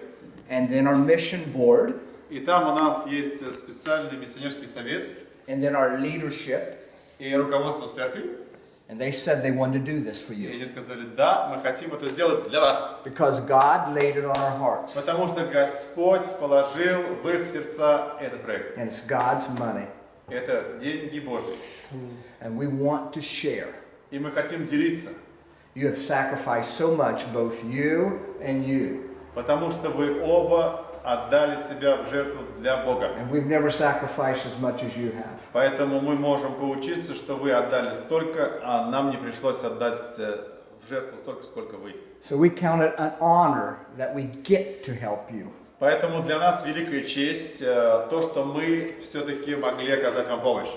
[SPEAKER 2] And then our mission board.
[SPEAKER 3] И там у нас есть специальный миссионерский совет.
[SPEAKER 2] And then our leadership.
[SPEAKER 3] И руководство церкви.
[SPEAKER 2] And they said they wanted to do this for you.
[SPEAKER 3] И они сказали, да, мы хотим это сделать для вас.
[SPEAKER 2] Because God laid it on our hearts.
[SPEAKER 3] Потому что Господь положил в их сердца этот проект.
[SPEAKER 2] And it's God's money.
[SPEAKER 3] Это деньги Божьи.
[SPEAKER 2] And we want to share.
[SPEAKER 3] И мы хотим делиться.
[SPEAKER 2] You have sacrificed so much, both you and you.
[SPEAKER 3] Потому что вы оба отдали себя в жертву для Бога.
[SPEAKER 2] And we've never sacrificed as much as you have.
[SPEAKER 3] Поэтому мы можем поучиться, что вы отдали столько, а нам не пришлось отдать в жертву столько, сколько вы.
[SPEAKER 2] So we count it an honor that we get to help you.
[SPEAKER 3] Поэтому для нас великая честь то, что мы все-таки могли оказать вам помощь.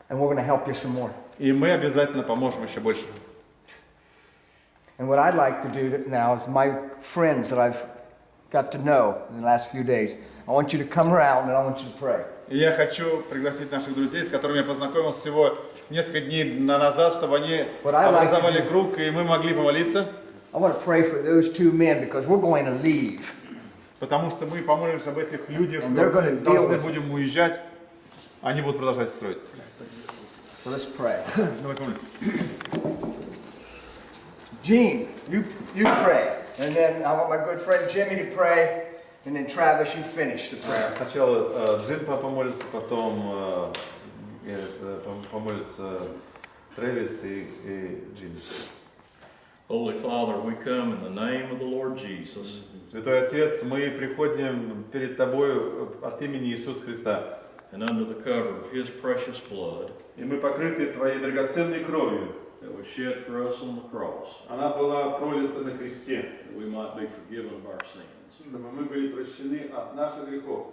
[SPEAKER 2] And we're going to help you some more.
[SPEAKER 3] И мы обязательно поможем еще больше.
[SPEAKER 2] And what I'd like to do now is my friends that I've got to know in the last few days, I want you to come around and I want you to pray.
[SPEAKER 3] И я хочу пригласить наших друзей, с которыми я познакомился всего несколько дней назад, чтобы они
[SPEAKER 2] What I like to
[SPEAKER 3] образовали
[SPEAKER 2] do-
[SPEAKER 3] круг, и мы могли помолиться.
[SPEAKER 2] I want to pray for those two men because we're going to leave.
[SPEAKER 3] Потому что мы помолимся об этих людях,
[SPEAKER 2] And they're gonna
[SPEAKER 3] мы
[SPEAKER 2] deal
[SPEAKER 3] должны
[SPEAKER 2] with-
[SPEAKER 3] будем уезжать, они будут продолжать строить.
[SPEAKER 2] So let's pray.
[SPEAKER 3] Давай помолимся.
[SPEAKER 2] Gene, you pray. And then I want my good friend Jimmy to pray. And then Travis, you finish the prayer.
[SPEAKER 3] Сначала Джин помолится, потом помолится Трэвис и Джин.
[SPEAKER 10] Holy Father, we come in the name of the Lord Jesus.
[SPEAKER 3] Святой Отец, мы приходим перед Тобой от имени Иисуса Христа.
[SPEAKER 10] And under the cover of His precious blood
[SPEAKER 3] И мы покрыты Твоей драгоценной кровью.
[SPEAKER 10] that was shed for us on the cross,
[SPEAKER 3] Она была пролита на кресте,
[SPEAKER 10] that we might be forgiven of our sins.
[SPEAKER 3] чтобы мы были прощены от наших грехов.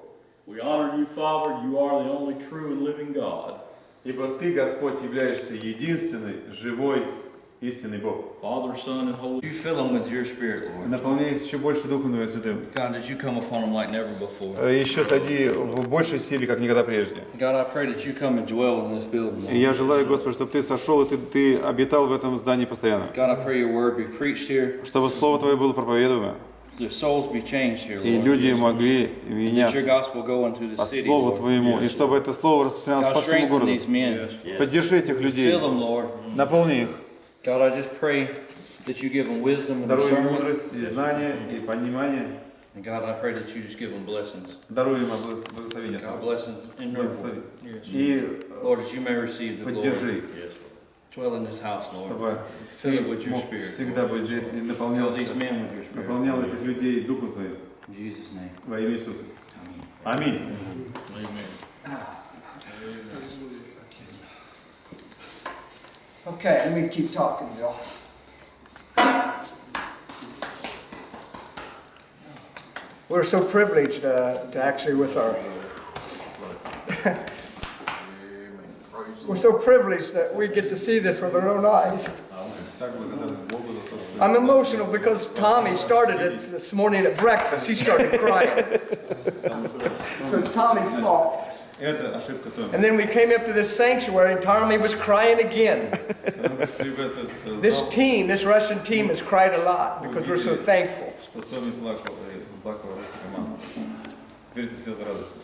[SPEAKER 10] We honor you, Father. You are the only true and living God.
[SPEAKER 3] Ибо Ты, Господь, являешься единственный, живой, истинный Бог.
[SPEAKER 10] Father, Son, and Holy.
[SPEAKER 14] You fill them with your Spirit, Lord.
[SPEAKER 3] Наполняй их еще больше Духом Твоим Святым.
[SPEAKER 14] God, did you come upon them like never before?
[SPEAKER 3] Еще сади в большей силе, как никогда прежде.
[SPEAKER 14] God, I pray that you come and dwell in this building,
[SPEAKER 3] И
[SPEAKER 14] Lord.
[SPEAKER 3] я желаю, Господи, чтобы Ты сошел, и Ты обитал в этом здании постоянно.
[SPEAKER 14] God, I pray your word be preached here,
[SPEAKER 3] Чтобы Слово Твое было проповедуемо,
[SPEAKER 14] their souls be changed here,
[SPEAKER 3] и
[SPEAKER 14] Lord.
[SPEAKER 3] люди могли
[SPEAKER 14] And that your
[SPEAKER 3] меняться
[SPEAKER 14] gospel go into the
[SPEAKER 3] по
[SPEAKER 14] city,
[SPEAKER 3] Слову
[SPEAKER 14] Lord.
[SPEAKER 3] Твоему, и чтобы это Слово распространялось
[SPEAKER 14] God,
[SPEAKER 3] по всему
[SPEAKER 14] strengthen
[SPEAKER 3] городу.
[SPEAKER 14] these men.
[SPEAKER 3] Поддержи этих людей,
[SPEAKER 14] Fill them, Lord.
[SPEAKER 3] наполни их,
[SPEAKER 14] God, I just pray that you give them wisdom and
[SPEAKER 3] даруй им
[SPEAKER 14] discernment.
[SPEAKER 3] мудрость, и знания, и понимание,
[SPEAKER 14] And God, I pray that you just give them blessings.
[SPEAKER 3] даруй им благословение.
[SPEAKER 14] God, blessings innumerable.
[SPEAKER 3] Благослови. И
[SPEAKER 14] Lord, that you may receive the
[SPEAKER 3] поддержи
[SPEAKER 14] glory.
[SPEAKER 3] их,
[SPEAKER 14] Dwell in this house, Lord.
[SPEAKER 3] чтобы
[SPEAKER 14] Fill
[SPEAKER 3] Ты
[SPEAKER 14] it with your
[SPEAKER 3] мог
[SPEAKER 14] Spirit.
[SPEAKER 3] всегда
[SPEAKER 14] Lord.
[SPEAKER 3] быть здесь и
[SPEAKER 14] Fill
[SPEAKER 3] наполнял
[SPEAKER 14] these men with your Spirit.
[SPEAKER 3] наполнял этих людей Духом Твоим.
[SPEAKER 14] In Jesus' name.
[SPEAKER 3] Во имя Иисуса.
[SPEAKER 14] Amen.
[SPEAKER 3] Аминь.
[SPEAKER 2] Okay, let me keep talking, Bill. We're so privileged to actually with our... We're so privileged that we get to see this with our own eyes. I'm emotional because Tommy started it this morning at breakfast. He started crying. So it's Tommy's fault.
[SPEAKER 3] Это ошибка Томи.
[SPEAKER 2] And then we came up to this sanctuary and Tommy was crying again.
[SPEAKER 3] Мы пришли в этот
[SPEAKER 2] This
[SPEAKER 3] зал,
[SPEAKER 2] team, this Russian team has cried a lot because we're so thankful.
[SPEAKER 3] что Томи плакал, и плакала русская команда. Теперь это слезы радости.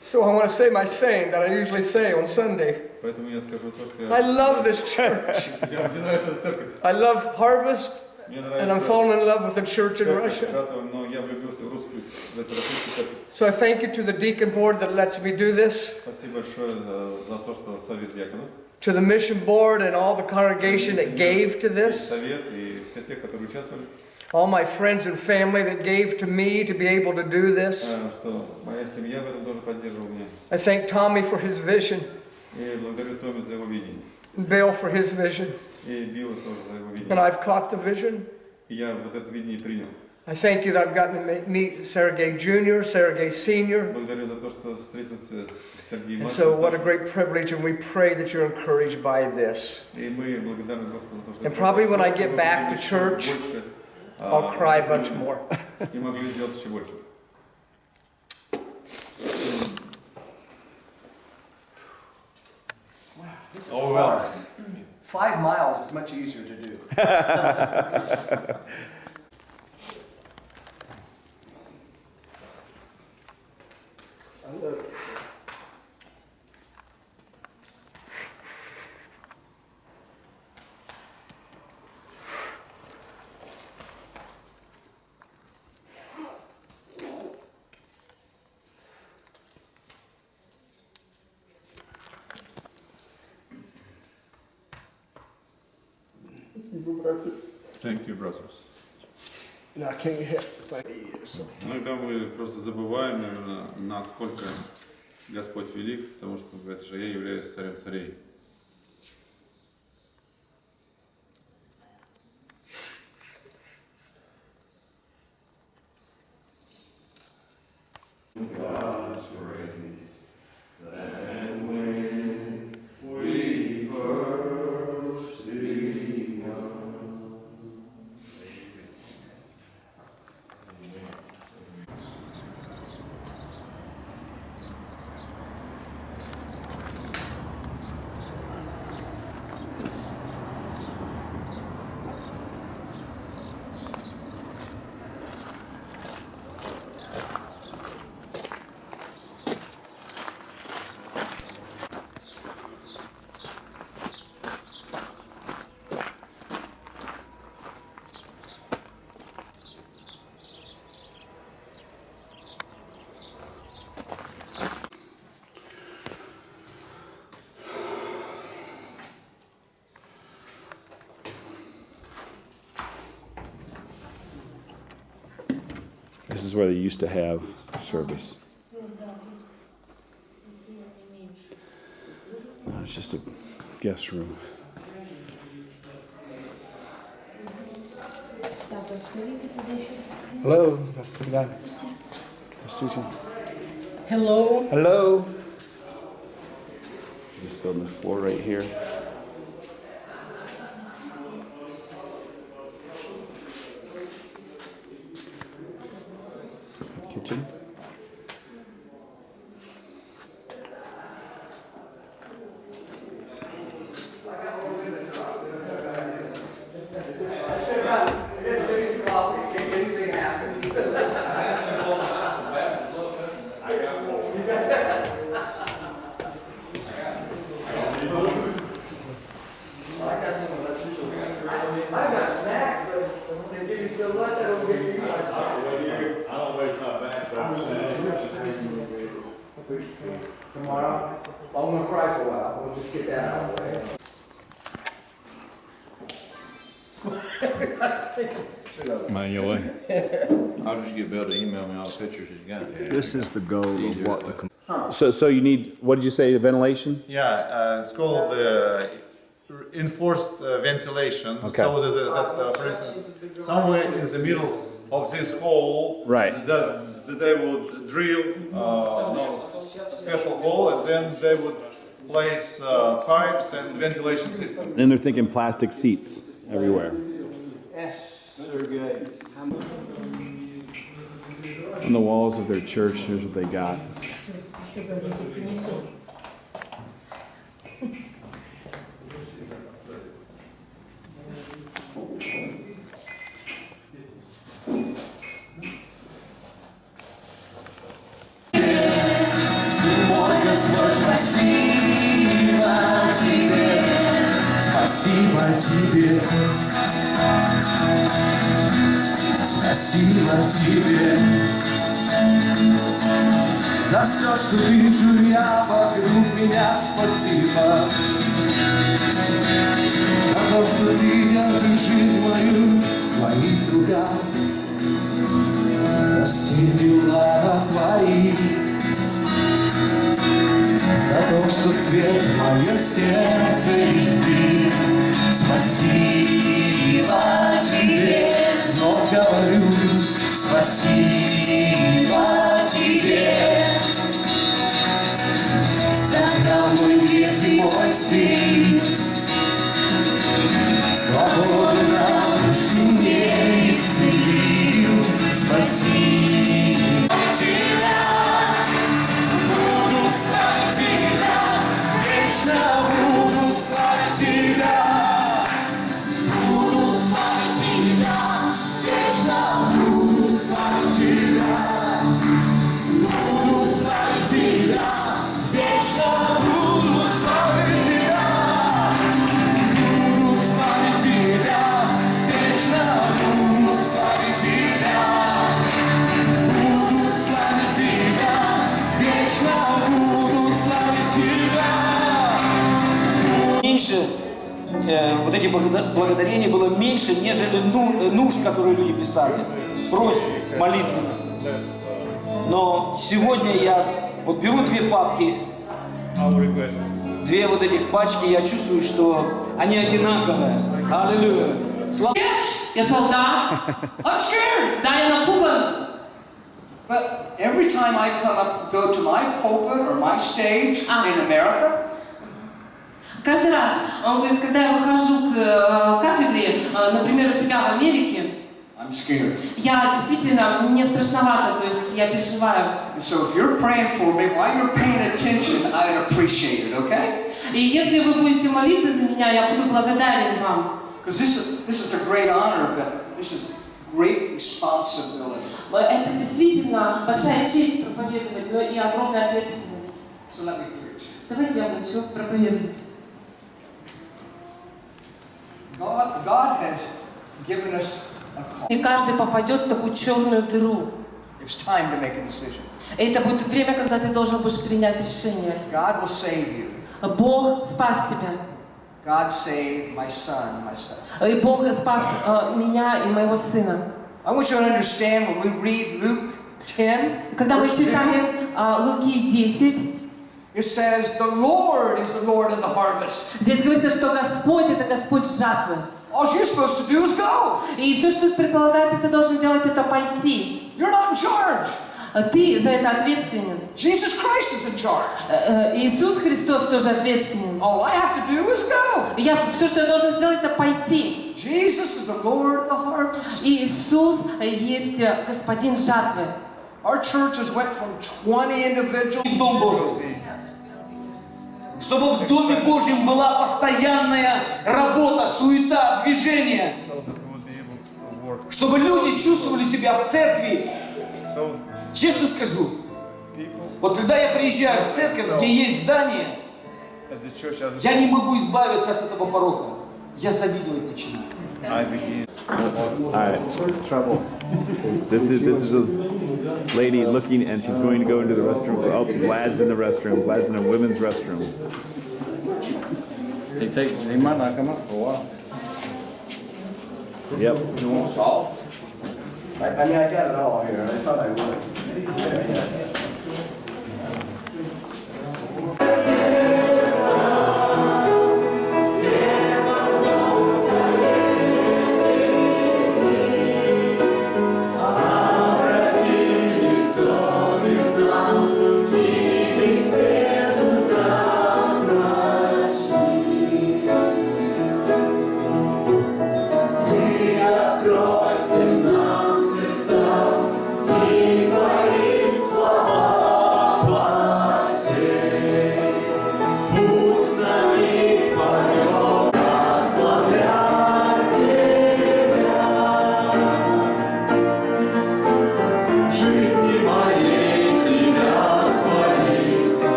[SPEAKER 2] So I want to say my saying that I usually say on Sunday.
[SPEAKER 3] Поэтому я скажу то, что
[SPEAKER 2] I love this church.
[SPEAKER 3] Мне нравится эта церковь.
[SPEAKER 2] I love Harvest,
[SPEAKER 3] Мне
[SPEAKER 2] and I'm
[SPEAKER 3] нравится
[SPEAKER 2] falling in love with the church in
[SPEAKER 3] церковь
[SPEAKER 2] Russia.
[SPEAKER 3] Шатова, но я влюбился в русскую, в эту российскую церковь.
[SPEAKER 2] So I thank you to the deacon board that lets me do this,
[SPEAKER 3] Спасибо большое за то, что совет диаконов,
[SPEAKER 2] to the mission board and all the congregation that gave to this,
[SPEAKER 3] совет и все те, которые участвовали,
[SPEAKER 2] all my friends and family that gave to me to be able to do this.
[SPEAKER 3] что моя семья в этом тоже поддерживала меня.
[SPEAKER 2] I thank Tommy for his vision,
[SPEAKER 3] И благодарю Томи за его видение.
[SPEAKER 2] and Bill for his vision,
[SPEAKER 3] И Билла тоже за его
[SPEAKER 2] and
[SPEAKER 3] видение.
[SPEAKER 2] I've caught the vision.
[SPEAKER 3] И я вот это видение принял.
[SPEAKER 2] I thank you that I've gotten to meet Sergey Jr., Sergey Sr.,
[SPEAKER 3] Благодарю за то, что встретился с Сергеем
[SPEAKER 2] and so what a
[SPEAKER 3] Младшим.
[SPEAKER 2] great privilege, and we pray that you're encouraged by this.
[SPEAKER 3] И мы благодарны Господу за то, что...
[SPEAKER 2] And probably when I get back to church, I'll cry a bunch more.
[SPEAKER 3] И могли сделать еще больше.
[SPEAKER 2] This is
[SPEAKER 3] Oh,
[SPEAKER 2] hard. 5 miles is much easier to do.
[SPEAKER 3] Thank you, brothers.
[SPEAKER 15] No, I can't help thank you. So,
[SPEAKER 3] Иногда мы просто забываем, наверное, насколько Господь велик, потому что это же я являюсь царем царей.
[SPEAKER 1] This is where they used to have service. It's just a guest room. Hello.
[SPEAKER 16] Hello.
[SPEAKER 1] Hello. Just building the floor right here. Kitchen.
[SPEAKER 2] Tomorrow, I'm gonna cry for a while. We'll just get that out of the way.
[SPEAKER 10] Man, your way.
[SPEAKER 14] I'll just get Bill to email me all the pictures he's got.
[SPEAKER 1] This is the goal of what the. So you need, what did you say, ventilation?
[SPEAKER 12] Yeah, it's called enforced ventilation.
[SPEAKER 1] Okay.
[SPEAKER 12] So that for instance, somewhere in the middle of this hole,
[SPEAKER 1] Right.
[SPEAKER 12] that they would drill special hole, and then they would place pipes and ventilation system.
[SPEAKER 1] And they're thinking plastic seats everywhere.
[SPEAKER 9] Yes, Sergey.
[SPEAKER 1] On the walls of their church, here's what they got.
[SPEAKER 19] Спасибо тебе, спасибо тебе за все, что вижу я вокруг меня. Спасибо за то, что ты держишь жизнь мою в своих руках, за все дела твои, за то, что свет в мое сердце избил. Спасибо тебе, но говорю спасибо тебе. Забрал мой грех и мой стыд, свободно душу мне исцелил. Спасибо тебя, буду славить тебя, вечно буду славить тебя.
[SPEAKER 20] Меньше вот этих благодарений было меньше, нежели нужд, которые люди писали, просьб, молитвенно. Но сегодня я вот беру две папки, две вот этих пачки, я чувствую, что они одинаковые. Аллилуйя. Слава.
[SPEAKER 2] Я сказал, да. I'm scared. Да, я напуган. But every time I go to my pulpit or my stage in America,
[SPEAKER 16] Каждый раз, он говорит, когда я выхожу к кафедре, например, у себя в Америке,
[SPEAKER 2] I'm scared.
[SPEAKER 16] я действительно, мне страшновато, то есть я переживаю.
[SPEAKER 2] So if you're praying for me, while you're paying attention, I'd appreciate it, okay?
[SPEAKER 16] И если вы будете молиться за меня, я буду благодарен вам.
[SPEAKER 2] Because this is a great honor, but this is great responsibility.
[SPEAKER 16] Это действительно большая честь проповедовать, но и огромная ответственность.
[SPEAKER 2] So let me preach.
[SPEAKER 16] Давайте я начну проповедовать.
[SPEAKER 2] God has given us a call.
[SPEAKER 16] И каждый попадет в такую черную дыру.
[SPEAKER 2] It's time to make a decision.
[SPEAKER 16] И это будет время, когда ты должен будешь принять решение.
[SPEAKER 2] God will save you.
[SPEAKER 16] Бог спас тебя.
[SPEAKER 2] God saved my son, my son.
[SPEAKER 16] И Бог спас меня и моего сына.
[SPEAKER 2] I want you to understand when we read Luke 10,
[SPEAKER 16] Когда мы
[SPEAKER 2] verse 2,
[SPEAKER 16] читаем Луки 10,
[SPEAKER 2] it says, the Lord is the Lord of the harvest.
[SPEAKER 16] здесь говорится, что Господь — это Господь жатвы.
[SPEAKER 2] All you're supposed to do is go.
[SPEAKER 16] И все, что предполагается, ты должен делать, это пойти.
[SPEAKER 2] You're not in charge.
[SPEAKER 16] Ты за это ответственен.
[SPEAKER 2] Jesus Christ is in charge.
[SPEAKER 16] Иисус Христос тоже ответственен.
[SPEAKER 2] All I have to do is go.
[SPEAKER 16] Все, что я должен сделать, это пойти.
[SPEAKER 2] Jesus is the Lord of the harvest.
[SPEAKER 16] И Иисус есть Господин жатвы.
[SPEAKER 2] Our churches went from 20 individuals.
[SPEAKER 20] В Дом Божий. Чтобы в Доме Божьем была постоянная работа, суета, движение. Чтобы люди чувствовали себя в церкви. Честно скажу, вот когда я приезжаю в церковь, где есть здание, я не могу избавиться от этого порока. Я завидовать начинаю.
[SPEAKER 1] Alright, trouble. This is a lady looking, and she's going to go into the restroom. Oh, Vlad's in the restroom. Vlad's in a women's restroom.
[SPEAKER 14] He might not come up for a while.
[SPEAKER 1] Yep.
[SPEAKER 14] You want to call?
[SPEAKER 15] I mean, I got it all here. I thought I would.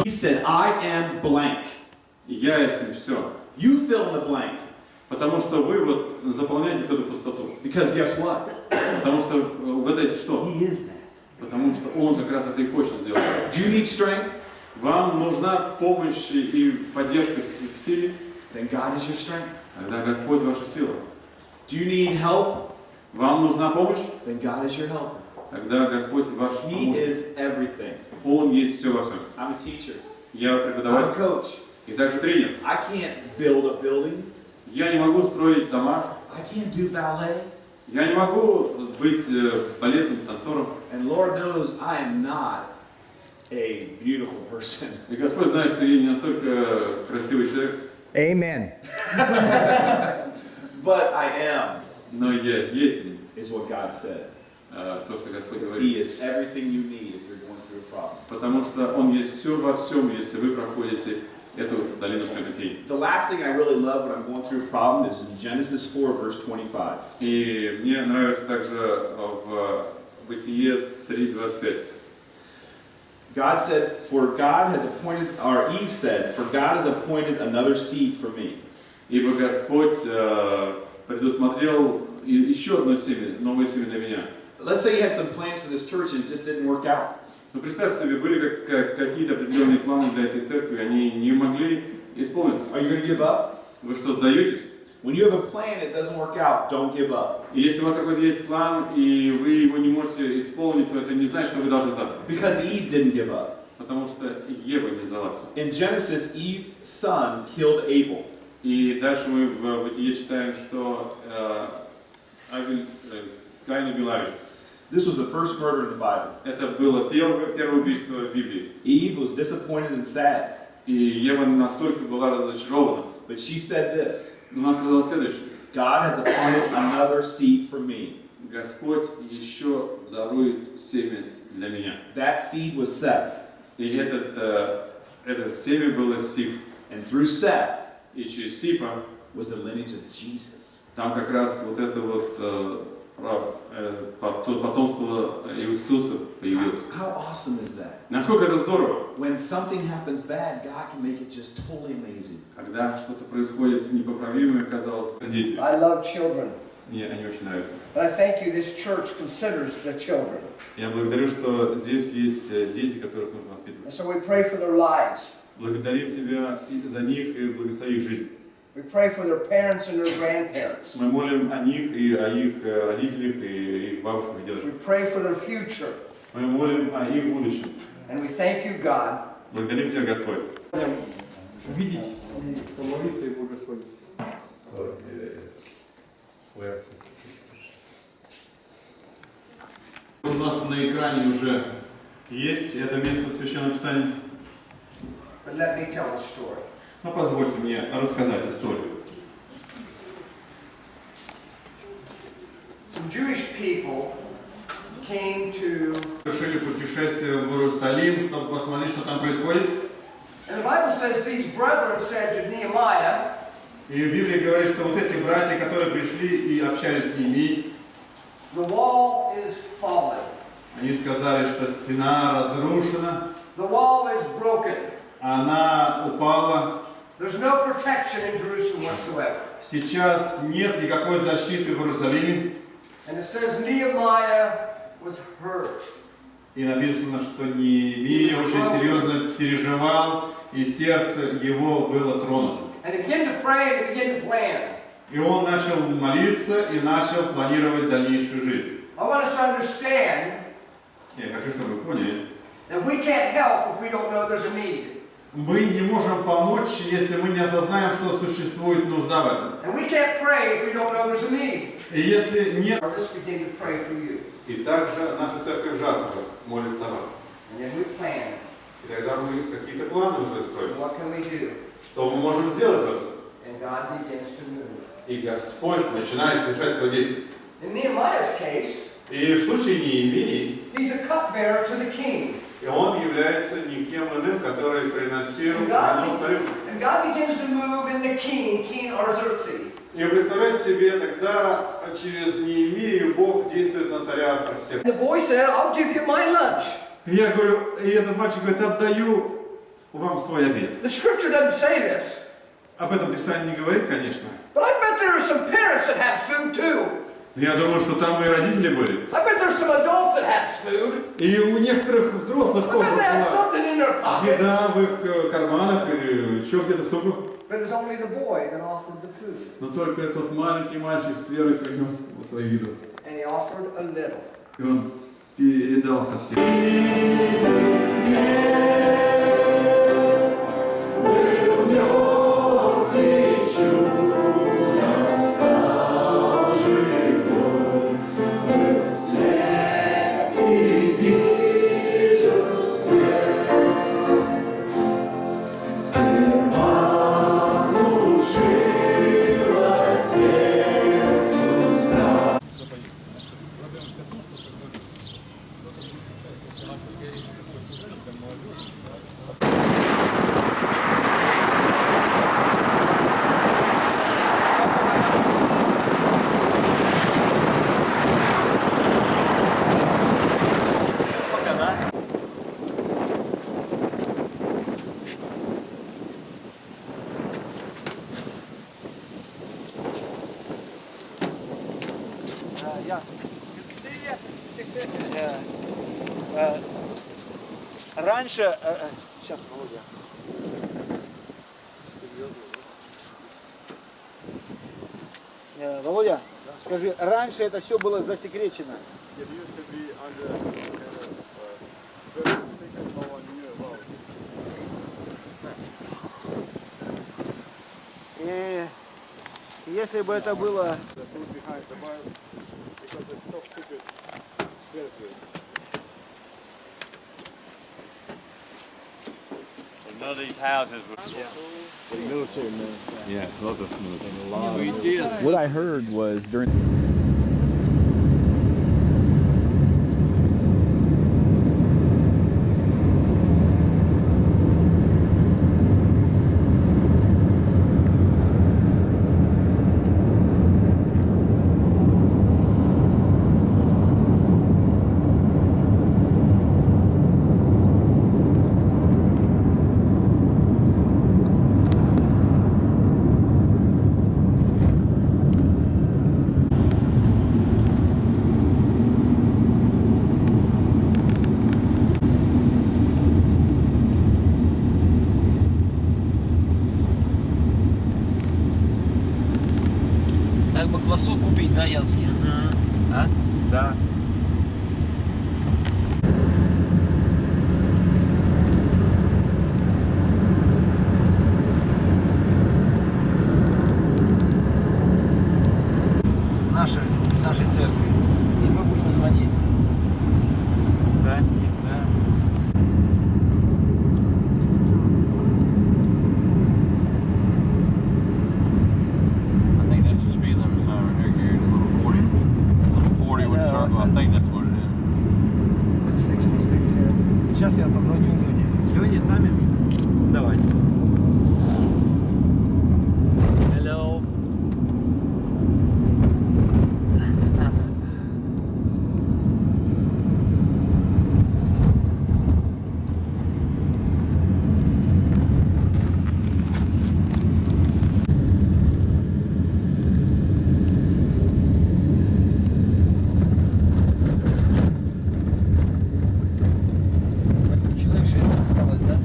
[SPEAKER 11] He said, I am blank.
[SPEAKER 12] Я есть все.
[SPEAKER 11] You fill in the blank.
[SPEAKER 12] Потому что вы вот заполняете эту пустоту.
[SPEAKER 11] Because guess what?
[SPEAKER 12] Потому что угадайте что?
[SPEAKER 11] He is that.
[SPEAKER 12] Потому что он как раз это и хочет сделать.
[SPEAKER 11] Do you need strength?
[SPEAKER 12] Вам нужна помощь и поддержка в силе.
[SPEAKER 11] Then God is your strength.
[SPEAKER 12] Тогда Господь ваша сила.
[SPEAKER 11] Do you need help?
[SPEAKER 12] Вам нужна помощь?
[SPEAKER 11] Then God is your help.
[SPEAKER 12] Тогда Господь ваш
[SPEAKER 11] He
[SPEAKER 12] помощник.
[SPEAKER 11] is everything.
[SPEAKER 12] Он есть все во всем.
[SPEAKER 11] I'm a teacher.
[SPEAKER 12] Я
[SPEAKER 11] I'm a
[SPEAKER 12] преподаватель
[SPEAKER 11] coach.
[SPEAKER 12] и также тренер.
[SPEAKER 11] I can't build a building.
[SPEAKER 12] Я не могу строить дома.
[SPEAKER 11] I can't do ballet.
[SPEAKER 12] Я не могу быть балетным танцором.
[SPEAKER 11] And Lord knows I am not a beautiful person.
[SPEAKER 12] И Господь знает, что я не настолько красивый человек.
[SPEAKER 9] Amen.
[SPEAKER 11] But I am.
[SPEAKER 12] Но есть
[SPEAKER 11] is what God said.
[SPEAKER 12] То, что Господь
[SPEAKER 11] Because
[SPEAKER 12] говорит.
[SPEAKER 11] He is everything you need if you're going through a problem.
[SPEAKER 12] Потому что Он есть все во всем, если вы проходите эту долину смертей.
[SPEAKER 11] The last thing I really love when I'm going through a problem is in Genesis 4, verse 25.
[SPEAKER 12] И мне нравится также в Бытие 3:25.
[SPEAKER 11] God said, for God has appointed, or Eve said, for God has appointed another seed for me.
[SPEAKER 12] Ибо Господь предусмотрел еще одно семя, новое семя для меня.
[SPEAKER 11] Let's say you had some plans for this church and it just didn't work out.
[SPEAKER 12] Ну представь себе, были какие-то определенные планы для этой церкви, они не могли исполнится.
[SPEAKER 11] Are you going to give up?
[SPEAKER 12] Вы что, сдаетесь?
[SPEAKER 11] When you have a plan, it doesn't work out. Don't give up.
[SPEAKER 12] И если у вас какой-то есть план, и вы его не можете исполнить, то это не значит, что вы должны сдаться.
[SPEAKER 11] Because Eve didn't give up.
[SPEAKER 12] Потому что Ева не сдалась.
[SPEAKER 11] In Genesis, Eve's son killed Abel.
[SPEAKER 12] И дальше мы в Бытие читаем, что Каин убил Авеля.
[SPEAKER 11] This was the first murder in the Bible.
[SPEAKER 12] Это было первое убийство в Библии.
[SPEAKER 11] Eve was disappointed and sad.
[SPEAKER 12] И Ева настолько была разочарована.
[SPEAKER 11] But she said this.
[SPEAKER 12] Но она сказала следующее.
[SPEAKER 11] God has appointed another seed for me.
[SPEAKER 12] Господь еще дарует семя для меня.
[SPEAKER 11] That seed was Seth.
[SPEAKER 12] И это семя было Сиф.
[SPEAKER 11] And through Seth,
[SPEAKER 12] и через Сифа
[SPEAKER 11] was the lineage of Jesus.
[SPEAKER 12] Там как раз вот это вот потомство Иисуса появилось.
[SPEAKER 11] How awesome is that?
[SPEAKER 12] Насколько это здорово?
[SPEAKER 11] When something happens bad, God can make it just totally amazing.
[SPEAKER 12] Когда что-то происходит непоправимое, казалось, дети.
[SPEAKER 2] I love children.
[SPEAKER 12] Мне они очень нравятся.
[SPEAKER 2] But I thank you, this church considers the children.
[SPEAKER 12] Я благодарю, что здесь есть дети, которых нужно
[SPEAKER 2] And
[SPEAKER 12] воспитывать.
[SPEAKER 2] so we pray for their lives.
[SPEAKER 12] Благодарим Тебя за них и благослови их жизнь.
[SPEAKER 2] We pray for their parents and their grandparents.
[SPEAKER 12] Мы молим о них и о их родителях и их бабушках и
[SPEAKER 2] We
[SPEAKER 12] дедушках.
[SPEAKER 2] pray for their future.
[SPEAKER 12] Мы молим о их будущем.
[SPEAKER 2] And we thank you, God.
[SPEAKER 12] Благодарим Тебя, Господь.
[SPEAKER 18] Видеть и помолиться и благословить.
[SPEAKER 12] У нас на экране уже есть это место в Священном Писании.
[SPEAKER 2] But let me tell a story.
[SPEAKER 12] Но позвольте мне рассказать историю.
[SPEAKER 2] Some Jewish people came to...
[SPEAKER 12] Совершили путешествие в Иерусалим, чтобы посмотреть, что там происходит.
[SPEAKER 2] And the Bible says these brethren said to Nehemiah,
[SPEAKER 12] И Библия говорит, что вот эти братья, которые пришли и общались с ними,
[SPEAKER 2] the wall is fallen.
[SPEAKER 12] они сказали, что стена разрушена,
[SPEAKER 2] The wall is broken.
[SPEAKER 12] она упала.
[SPEAKER 2] There's no protection in Jerusalem whatsoever.
[SPEAKER 12] Сейчас нет никакой защиты в Иерусалиме.
[SPEAKER 2] And it says Nehemiah was hurt.
[SPEAKER 12] И написано, что Неемия очень серьезно переживал, и сердце его было тронуто.
[SPEAKER 2] And he began to pray and he began to plan.
[SPEAKER 12] И он начал молиться и начал планировать дальнейшую жизнь.
[SPEAKER 2] I want us to understand
[SPEAKER 12] Я хочу, чтобы вы поняли,
[SPEAKER 2] that we can't help if we don't know there's a need.
[SPEAKER 12] мы не можем помочь, если мы не осознаем, что существует нужда в этом.
[SPEAKER 2] And we can't pray if we don't know there's a need.
[SPEAKER 12] И если нет...
[SPEAKER 2] Let's begin to pray for you.
[SPEAKER 12] И также наша церковь Жатва молится о вас.
[SPEAKER 2] And then we plan.
[SPEAKER 12] И тогда мы какие-то планы уже строим.
[SPEAKER 2] What can we do?
[SPEAKER 12] Что мы можем сделать в этом?
[SPEAKER 2] And God begins to move.
[SPEAKER 12] И Господь начинает совершать свое действие.
[SPEAKER 2] In Nehemiah's case,
[SPEAKER 12] И в случае Неемии,
[SPEAKER 2] he's a cupbearer to the king.
[SPEAKER 12] и он является никем иным, который приносил
[SPEAKER 2] And
[SPEAKER 12] войну царю.
[SPEAKER 2] God begins to move in the king, King Artaxerxes.
[SPEAKER 12] И представляете себе, тогда через Неемию Бог действует на царя Артаксеркса.
[SPEAKER 2] The boy said, I'll give you my lunch.
[SPEAKER 12] И я говорю, и этот мальчик говорит, отдаю вам свой обед.
[SPEAKER 2] The scripture doesn't say this.
[SPEAKER 12] Об этом Писание не говорит, конечно.
[SPEAKER 2] But I bet there are some parents that have food too.
[SPEAKER 12] Я думаю, что там и родители были.
[SPEAKER 2] I bet there's some adults that have food.
[SPEAKER 12] И у некоторых взрослых
[SPEAKER 2] I
[SPEAKER 12] тоже
[SPEAKER 2] bet they have
[SPEAKER 12] была
[SPEAKER 2] something in their pocket.
[SPEAKER 12] еда в их карманах или еще где-то в сумках.
[SPEAKER 2] But it was only the boy that offered the food.
[SPEAKER 12] Но только тот маленький мальчик с верой принес свою еду.
[SPEAKER 2] And he offered a little.
[SPEAKER 12] И он передал совсем.
[SPEAKER 9] Раньше... Сейчас, Володя.
[SPEAKER 11] Володя, скажи, раньше это все было засекречено. И если бы это было...
[SPEAKER 10] None of these houses would.
[SPEAKER 1] Yeah. Military men. Yeah, love the
[SPEAKER 10] military.
[SPEAKER 1] What I heard was during.
[SPEAKER 20] Как бы квасу купить, да, Янский? А?
[SPEAKER 1] Да.
[SPEAKER 20] Нашей церкви. И мы будем звонить.
[SPEAKER 1] Да?
[SPEAKER 20] Да.
[SPEAKER 14] I think that's the speed limit sign right there, Gary. The little 40. Little 40 with a circle. I think that's what it is.
[SPEAKER 17] It's 66 here.
[SPEAKER 20] Сейчас я позвоню Лене. Лене, сами? Давайте. Hello. Человек 6 осталось, да?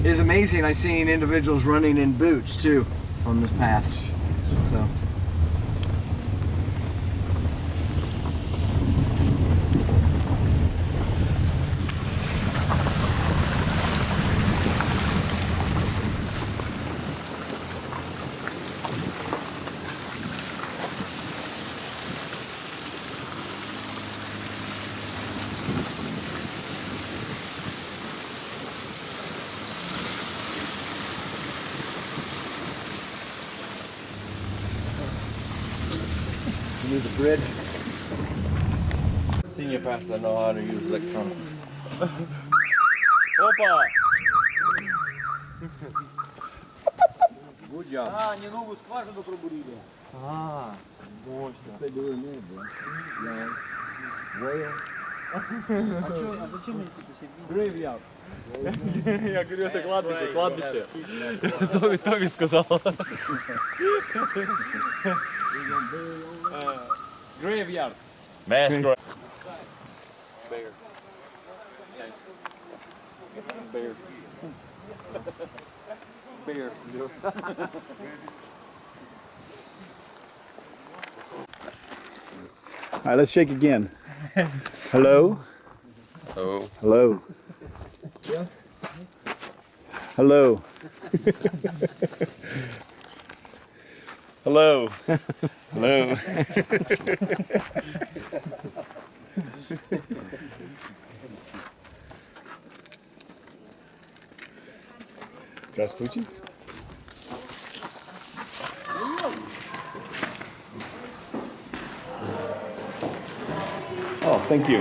[SPEAKER 17] It's amazing. I've seen individuals running in boots too on this path. So.
[SPEAKER 1] Use the bridge.
[SPEAKER 14] Senior pastor know how to use electronics.
[SPEAKER 1] Опа!
[SPEAKER 14] Good job.
[SPEAKER 11] А, не новую скважину пробурили.
[SPEAKER 17] А, мощно.
[SPEAKER 11] А зачем они Грейвьярд.
[SPEAKER 3] Я говорю, это кладбище, кладбище. Томи сказал.
[SPEAKER 11] Грейвьярд.
[SPEAKER 10] Mass grave.
[SPEAKER 11] Bear. Bear. Bear.
[SPEAKER 1] All right, let's shake again. Hello?
[SPEAKER 14] Oh.
[SPEAKER 1] Hello? Hello? Hello? Hello? Здравствуйте. Oh, thank you.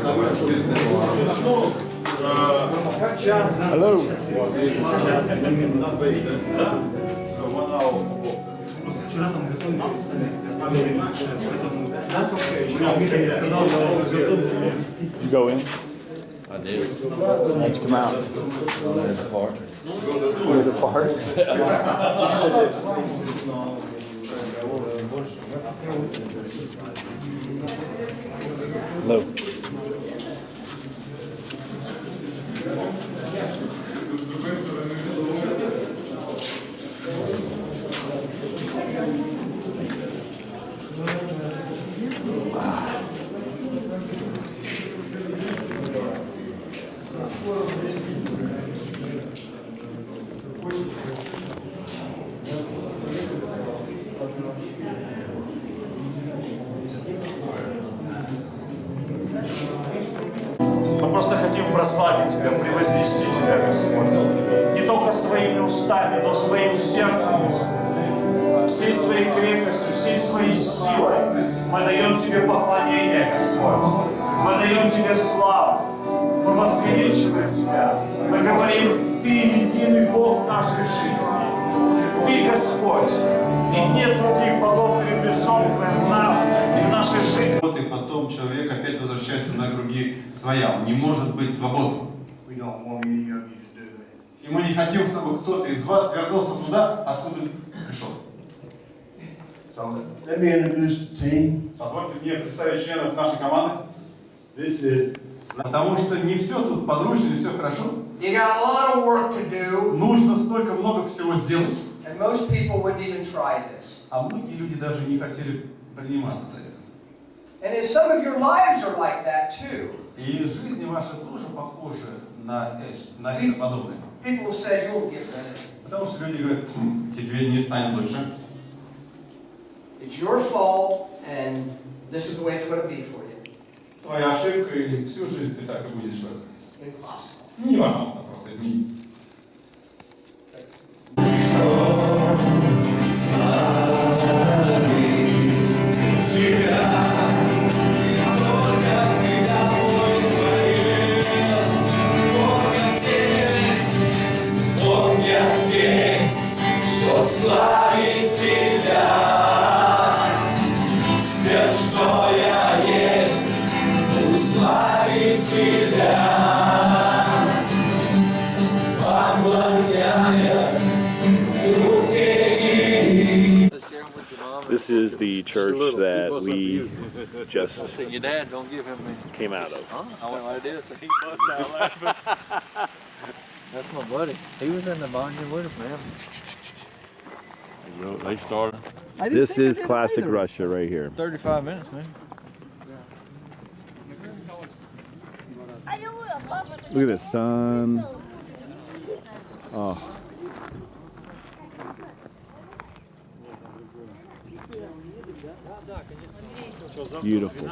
[SPEAKER 12] Самое
[SPEAKER 1] Hello. Did you go in?
[SPEAKER 4] I did.
[SPEAKER 1] How'd you come out?
[SPEAKER 4] In the park.
[SPEAKER 1] Was it far? Hello.
[SPEAKER 15] Мы просто хотим прославить Тебя, превознести Тебя, Господь. Не только своими устами, но своим сердцем, Господь. Всей своей крепостью, всей своей силой мы даем Тебе поклонение, Господь. Мы даем Тебе славу. Мы возвеличиваем Тебя. Мы говорим, Ты единый Бог нашей жизни. Ты, Господь. И нет других богов перед лицом Твоим в нас и в нашей жизни.
[SPEAKER 12] И потом человек опять возвращается на круги своя. Он не может быть свободным. И мы не хотим, чтобы кто-то из вас вернулся туда, откуда пришел.
[SPEAKER 15] Let me introduce the team.
[SPEAKER 12] Позвольте мне представить членов нашей команды.
[SPEAKER 15] This is...
[SPEAKER 12] Потому что не все тут подручно, не все хорошо.
[SPEAKER 2] You got a lot of work to do,
[SPEAKER 12] Нужно столько много всего сделать.
[SPEAKER 2] and most people wouldn't even try this.
[SPEAKER 12] А многие люди даже не хотели приниматься за это.
[SPEAKER 2] And as some of your lives are like that too.
[SPEAKER 12] И жизни ваши тоже похожи на это подобное.
[SPEAKER 2] People have said you'll get better.
[SPEAKER 12] Потому что люди говорят, тебе не станет лучше.
[SPEAKER 2] It's your fault, and this is the way it's going to be for you.
[SPEAKER 12] Твоя ошибка, и всю жизнь ты так и будешь в этом.
[SPEAKER 2] Impossible.
[SPEAKER 12] Невозможно просто изменить.
[SPEAKER 19] Славить Тебя, все, что я есть, уславить Тебя, поклоняясь руке.
[SPEAKER 1] This is the church that we just
[SPEAKER 14] Your dad don't give him
[SPEAKER 1] came out of.
[SPEAKER 14] I went like this and he bust out laughing. That's my buddy. He was in the bonding with us, man.
[SPEAKER 10] They started.
[SPEAKER 1] This is classic Russia right here.
[SPEAKER 14] 35 minutes, man.
[SPEAKER 1] Look at the sun. Oh. Beautiful.